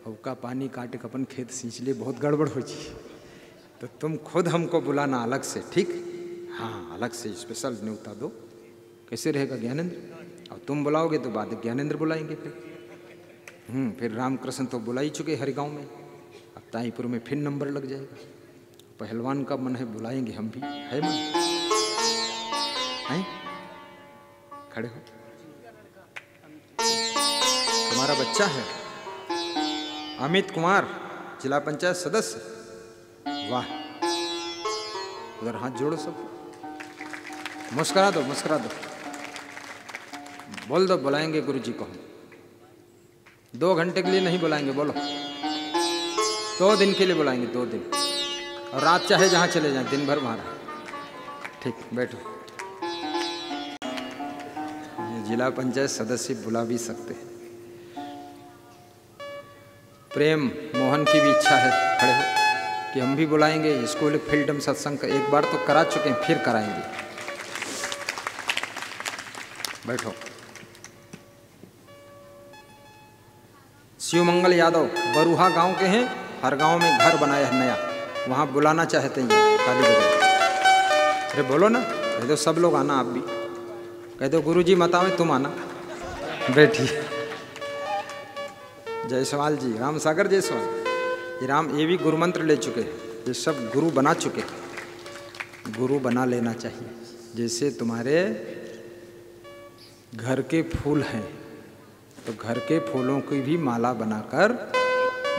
हल्का पानी काट के अपन खेत सींच ले, बहुत गड़बड़ हो जी। तो तुम खुद हमको बुलाना अलग से, ठीक? हाँ, अलग से स्पेशल न्योता दो। कैसे रहेगा ज्ञानेंद्र? और तुम बुलाओगे तो बाद ज्ञानेंद्र बुलाएंगे फिर रामकृष्ण तो बुला ही चुके हर गाँव में। अब ताहीपुर में फिर नंबर लग जाएगा। पहलवान का मन है, बुलाएंगे हम भी, है मन? है? खड़े हो। तुम्हारा बच्चा है अमित कुमार, जिला पंचायत सदस्य। वाह, उधर हाथ जोड़ो सब, मुस्कुरा दो, मुस्कुरा दो, बोल दो बुलाएंगे गुरुजी को हम। 2 घंटे के लिए नहीं बुलाएंगे, बोलो 2 दिन के लिए बुलाएंगे, 2 दिन। और रात चाहे जहाँ चले जाएं, दिन भर वहाँ रहे। ठीक, बैठो। ये जिला पंचायत सदस्य बुला भी सकते हैं। प्रेम मोहन की भी इच्छा है, खड़े हो, कि हम भी बुलाएंगे स्कूल फील्डम सत्संग। एक बार तो करा चुके हैं, फिर कराएंगे। बैठो। शिवमंगल यादव बरूहा गांव के हैं, हर गांव में घर बनाया है नया, वहाँ बुलाना चाहते हैं काली बजा। अरे बोलो ना, कह दो सब लोग आना, आप भी कह दो गुरुजी मत आवे, तुम आना। बैठिए। जायसवाल जी, राम सागर जायसवाल, ये भी गुरु मंत्र ले चुके हैं, ये सब गुरु बना चुके हैं। गुरु बना लेना चाहिए। जैसे तुम्हारे घर के फूल हैं, तो घर के फूलों की भी माला बनाकर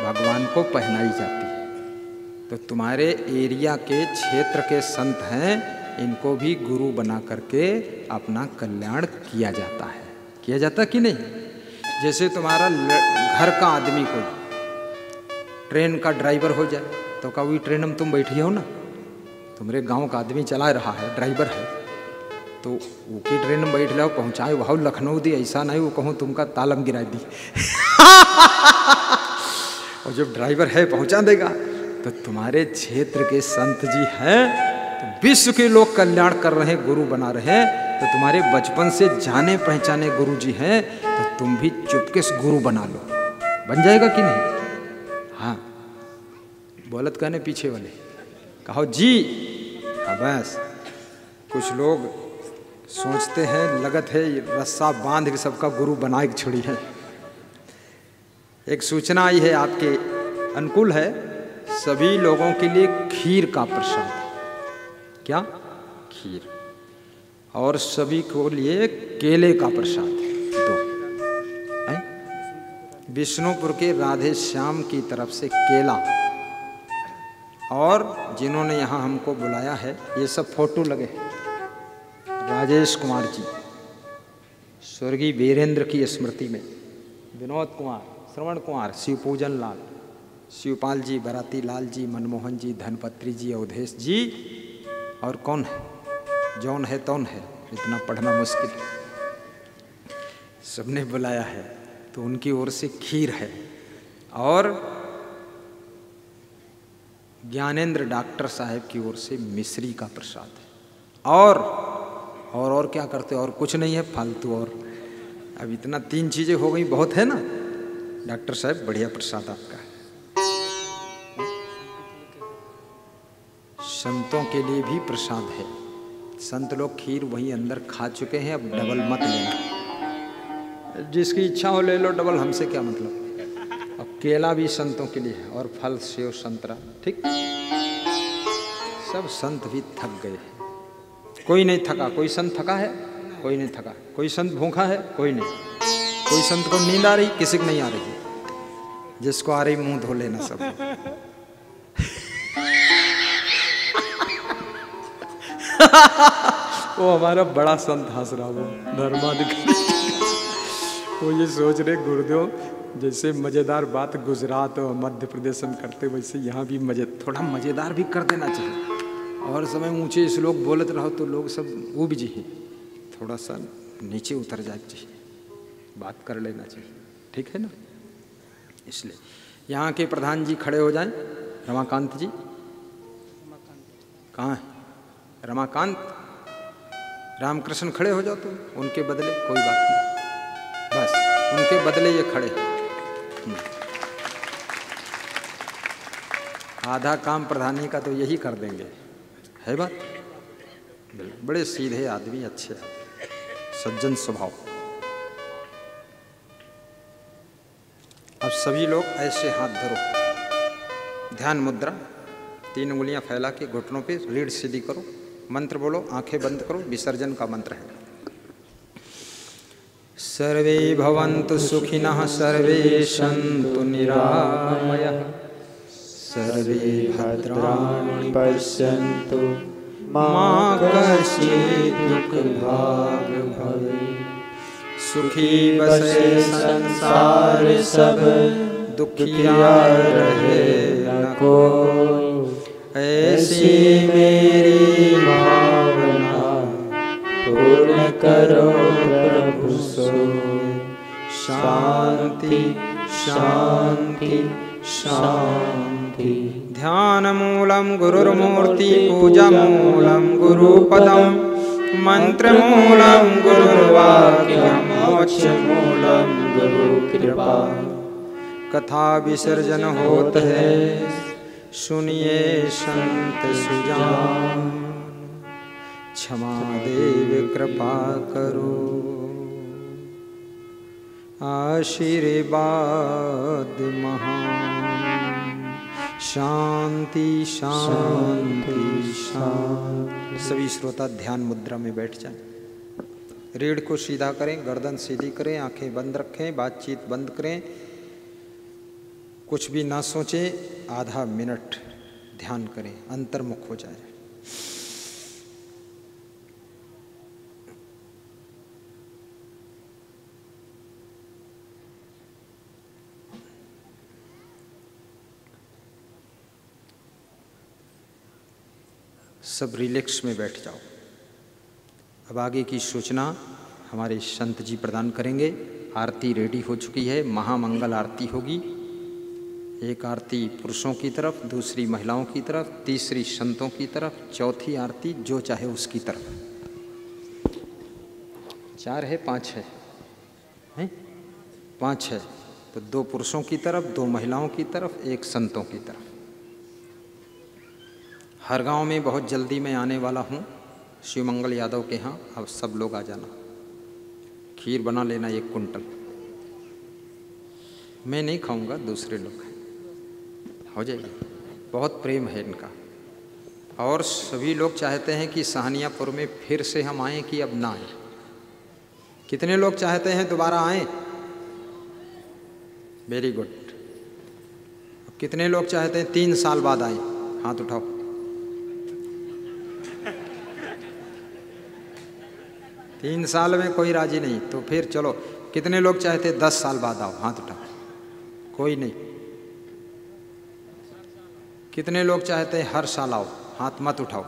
भगवान को पहनाई जाती है। तो तुम्हारे एरिया के क्षेत्र के संत हैं, इनको भी गुरु बना करके अपना कल्याण किया जाता है। किया जाता कि नहीं? जैसे तुम्हारा घर का आदमी कोई ट्रेन का ड्राइवर हो जाए, तो कभी ट्रेन में तुम बैठी हो ना, तुम्हारे गांव का आदमी चला रहा है, ड्राइवर है, तो वो की ट्रेन में बैठ लो, पहुँचाए वहाँ लखनऊ दी, ऐसा नहीं वो कहूँ तुमका तालम गिरा दी। और जब ड्राइवर है पहुँचा देगा। तो तुम्हारे क्षेत्र के संत जी हैं, तो विश्व के लोग कल्याण कर रहे हैं, गुरु बना रहे हैं। तो तुम्हारे बचपन से जाने पहचाने गुरु जी हैं, तो तुम भी चुपके से गुरु बना लो, बन जाएगा कि नहीं? हाँ, बोलत कहने पीछे वाले कहो जी। हाँ बस, कुछ लोग सोचते हैं लगत है रस्सा बांध के सबका गुरु बना के छोड़ी है। एक सूचना आई है आपके अनुकूल है, सभी लोगों के लिए खीर का प्रसाद। क्या? खीर। और सभी को लिए केले का प्रसाद 2। विष्णुपुर के राधे श्याम की तरफ से केला, और जिन्होंने यहाँ हमको बुलाया है, ये सब फोटो लगे, राजेश कुमार जी, स्वर्गीय वीरेंद्र की स्मृति में, विनोद कुमार, श्रवण कुमार, शिवपूजन लाल, शिवपाल जी, बराती लाल जी, मनमोहन जी, धनपत्री जी, अवधेश जी, और कौन है? जौन है तौन है, इतना पढ़ना मुश्किल। सबने बुलाया है, तो उनकी ओर से खीर है। और ज्ञानेंद्र डॉक्टर साहब की ओर से मिश्री का प्रसाद है। और क्या करते? और कुछ नहीं है फालतू। और अब इतना 3 चीज़ें हो गई, बहुत है ना। डॉक्टर साहब बढ़िया प्रसाद आपका है। संतों के लिए भी प्रसाद है। संत लोग खीर वहीं अंदर खा चुके हैं, अब डबल मत लेना। जिसकी इच्छा हो ले लो डबल, हमसे क्या मतलब। अब केला भी संतों के लिए है, और फल सेव संतरा, ठीक। सब संत भी थक गए हैं, कोई नहीं थका। कोई संत थका है? कोई नहीं थका। कोई संत भूखा है? कोई नहीं। कोई संत को नींद आ रही? किसी को नहीं आ रही। जिसको आ रही मुंह धो लेना सब। वो हमारा बड़ा संत हंस रहा, वो धर्माधिकारी। वो ये सोच रहे गुरुदेव जैसे मज़ेदार बात गुजरात और मध्य प्रदेश में करते, वैसे यहाँ भी थोड़ा मज़ेदार भी कर देना चाहिए। और समय ऊँचे श्लोक बोलते रहो तो लोग सब ऊब जी हैं, थोड़ा सा नीचे उतर जाए चाहिए, बात कर लेना चाहिए, ठीक है ना। इसलिए यहाँ के प्रधान जी खड़े हो जाएं। रमाकांत जी कहाँ है? रमाकांत, रामकृष्ण खड़े हो जाओ तुम, उनके बदले कोई बात नहीं, बस उनके बदले ये खड़े। आधा काम प्रधानी का तो यही कर देंगे, है बात। बड़े सीधे आदमी, अच्छे सज्जन स्वभाव। अब सभी लोग ऐसे हाथ धरो, ध्यान मुद्रा, 3 उंगलियां फैला के घुटनों पे रीढ़ सीधी करो, मंत्र बोलो, आंखें बंद करो। विसर्जन का मंत्र है। सर्वे भवन्तु सुखिनः, सर्वे सन्तु निरामयः, सर्वे भद्राणि पश्यन्तु, मा कश्चित् दुःखभाग् भवेत्। सुखी बसे संसार सब, दुखिया रहे न कोई। ऐसी मेरी भावना पूर्ण करो प्रभु सोई। शांति शांति शांति। ध्यान मूलम गुरुर्मूर्ति, पूजा मूलम गुरुपदम, मंत्र मूलम गुरुर्वाक्यम, मोक्ष मूलम गुरु कृपा। कथा विसर्जन होत है, सुनिए संत सुजान। क्षमा देव कृपा करो, आशीर्वाद महान। शांति शांति शांति। सभी श्रोता ध्यान मुद्रा में बैठ जाएं। रीढ़ को सीधा करें, गर्दन सीधी करें, आंखें बंद रखें, बातचीत बंद करें, कुछ भी ना सोचें। आधा मिनट ध्यान करें, अंतर्मुख हो जाए। सब रिलैक्स में बैठ जाओ। अब आगे की सूचना हमारे संत जी प्रदान करेंगे। आरती रेडी हो चुकी है, महामंगल आरती होगी। एक आरती पुरुषों की तरफ, दूसरी महिलाओं की तरफ, तीसरी संतों की तरफ, चौथी आरती जो चाहे उसकी तरफ। 4 है 5 है, हैं? 5 है तो 2 पुरुषों की तरफ, 2 महिलाओं की तरफ, 1 संतों की तरफ। हर गांव में बहुत जल्दी मैं आने वाला हूँ, शिवमंगल यादव के यहाँ। अब सब लोग आ जाना, खीर बना लेना 1 कुंटल। मैं नहीं खाऊंगा, दूसरे लोग खाएं, हो जाएगी। बहुत प्रेम है इनका। और सभी लोग चाहते हैं कि सहानियापुर में फिर से हम आएँ कि अब ना आएँ। कितने लोग चाहते हैं दोबारा आएँ? Very good. अब कितने लोग चाहते हैं 3 साल बाद आएँ? हाथ उठाओ। तीन साल में कोई राजी नहीं, तो फिर चलो कितने लोग चाहते 10 साल बाद आओ? हाथ उठाओ। कोई नहीं। कितने लोग चाहते हर साल आओ? हाथ मत उठाओ।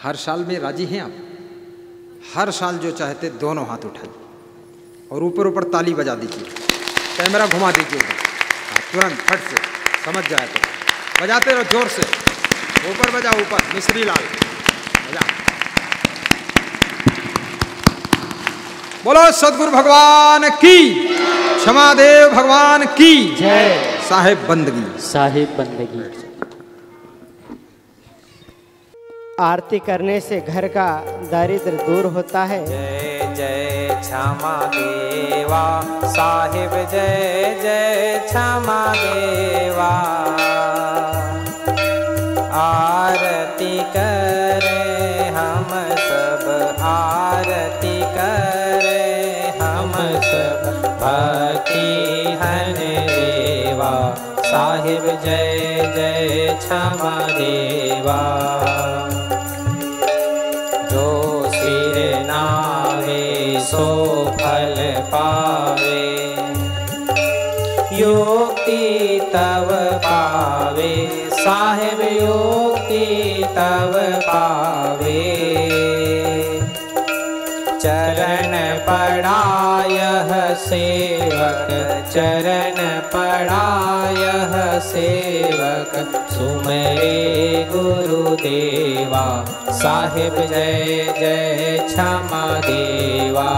हर साल में राजी हैं आप? हर साल जो चाहते दोनों हाथ उठाइए और ऊपर ऊपर ताली बजा दीजिए, कैमरा घुमा दीजिएगा। तुरंत फट से समझ जाए तो बजाते रहो जोर से। ऊपर बजा, ऊपर मिश्री लाल बजा। बोलो सदगुरु भगवान की, क्षमादेव भगवान की जय। साहेब बंदगी, साहेब बंदगी। आरती करने से घर का दारिद्र दूर होता है। जय जय क्षमा देवा साहिब, जय जय क्षमा देवा। आरती करें हम सब, आरती करें हम सब, भक्ति हन देवा साहिब, जय जय क्षमा देवा। जो सिर नावे सो फल पावे, योक्ति तव पावे साहिब, योक्ति तव पावे। चरण पड़ायह सेवक, चरण पड़ायह सेवक, सुमरे गुरुदेवा साहिब, जय जय क्षमा देवा।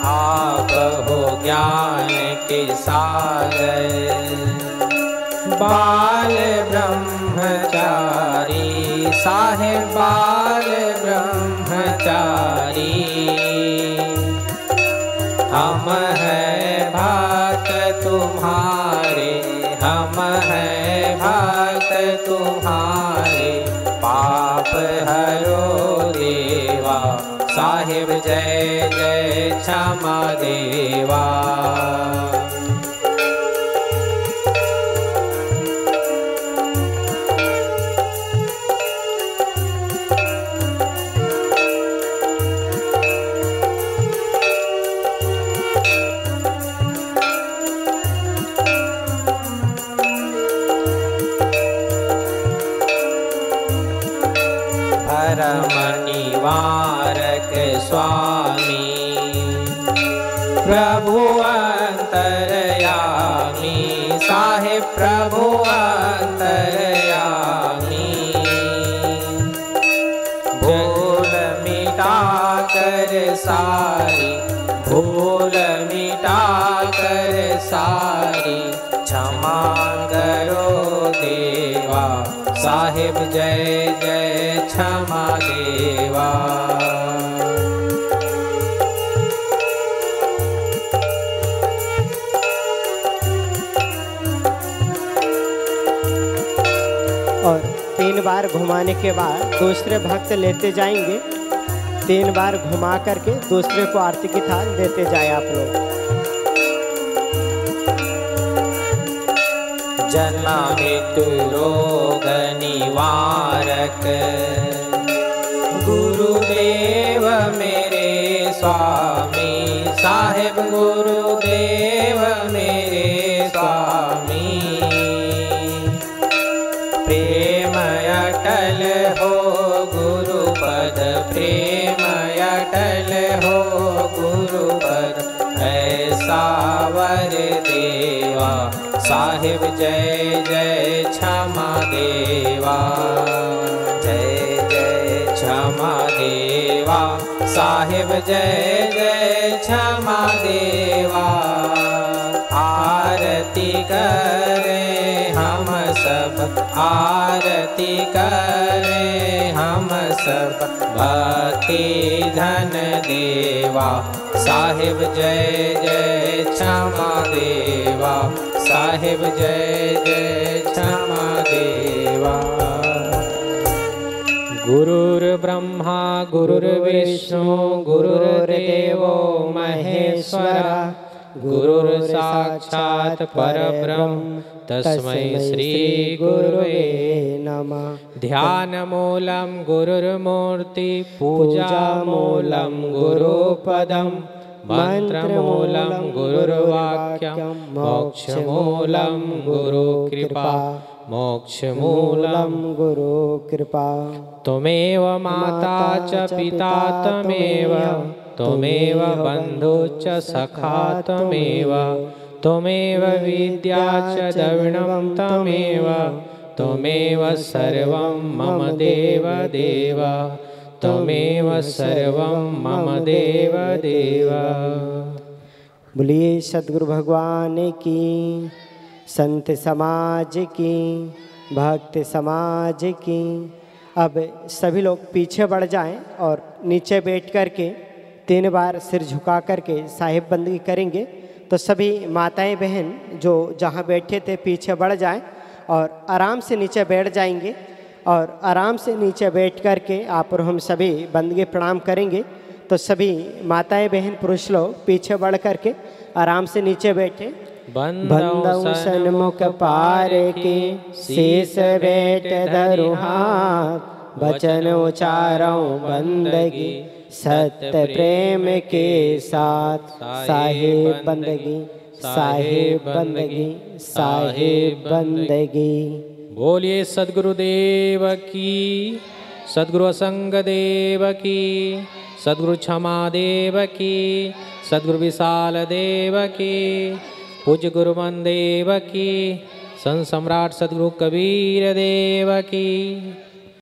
आप हो ज्ञान के सागर, बाल ब्रह्मचारी साहिब, बाल ब्रह्मचारी। हम हैं भक्त तुम्हारे, हम हैं भक्त तुम्हारे, पाप हरो देवा साहिब जय जय क्षमा देवा। निवारक स्वामी प्रभु अंतरयामी, साहिब प्रभु अंतरयामी। भूल मिटा कर सारी, भूल मिटा कर सारी, क्षमा करो देवा। साहिब जय जय क्षमा देवा। और 3 बार घुमाने के बाद दूसरे भक्त लेते जाएंगे। 3 बार घुमा करके दूसरे को आरती की थाल देते जाए आप लोग। जन्म मृत्यु रोग निवारक गुरुदेव मेरे स्वामी, साहिब गुरुदेव मेरे स्वामी। प्रेम अटल हो गुरुपद, प्रेम अटल हो गुरुपद, ऐसा वर देवा। साहिब जय जय क्षमा देवा, जय जय क्षमा देवा। साहिब जय जय क्षमा देवा। आरती करें हम सब, आरती करें हम सब, भक्ति धन देवा। साहिब जय जय क्षमा देवा, साहिब जय जय क्षमा देवा। गुरुर्ब्रह्मा गुरुर्विष्णु गुरुर्देवो महेश्वरा, गुरुर्साक्षात् परब्रह्म तस्मै श्री गुरुवे नमः। ध्यानमूलं गुरुर्मूर्ति, पूजामूलं गुरुपदम्, मंत्रमूलं गुरुर्वाक्यं, मोक्षमूलं गुरुकृपा, मोक्षमूलं गुरुकृपा। त्वमेव माता च पिता त्वमेव, त्वमेव बन्धु च सखा त्वमेव, त्वमेव विद्या च द्रविणं त्वमेव, त्वमेव सर्वं मम देव देव, त्वमेव सर्वं मम देव देव। बोलिए सद्गुरु भगवान की, संत समाज की, भक्त समाज की। अब सभी लोग पीछे बढ़ जाएं और नीचे बैठ कर के 3 बार सिर झुका करके साहिब बंदगी करेंगे। तो सभी माताएं बहन जो जहां बैठे थे पीछे बढ़ जाएं और आराम से नीचे बैठ जाएंगे। और आराम से नीचे बैठ कर के आप और हम सभी बंदगी प्रणाम करेंगे। तो सभी माताएं बहन पुरुष लोग पीछे बढ़ कर के आराम से नीचे बैठे। बंदौ सन्मुख पार के, शेष बैठ धरु हाथ, वचन उचारौ बंदगी, सत्य प्रेम के साथ। साहिब बंदगी, साहिब बंदगी, साहिब बंदगी। बोलिए सद्गुरुदेव की, सद्गुरु असंग देव की, सद्गुरु क्षमा देव की, सद्गुरु विशाल देव की, पूज्य गुरुमन देव की, संत सम्राट सद्गुरु कबीर देव की।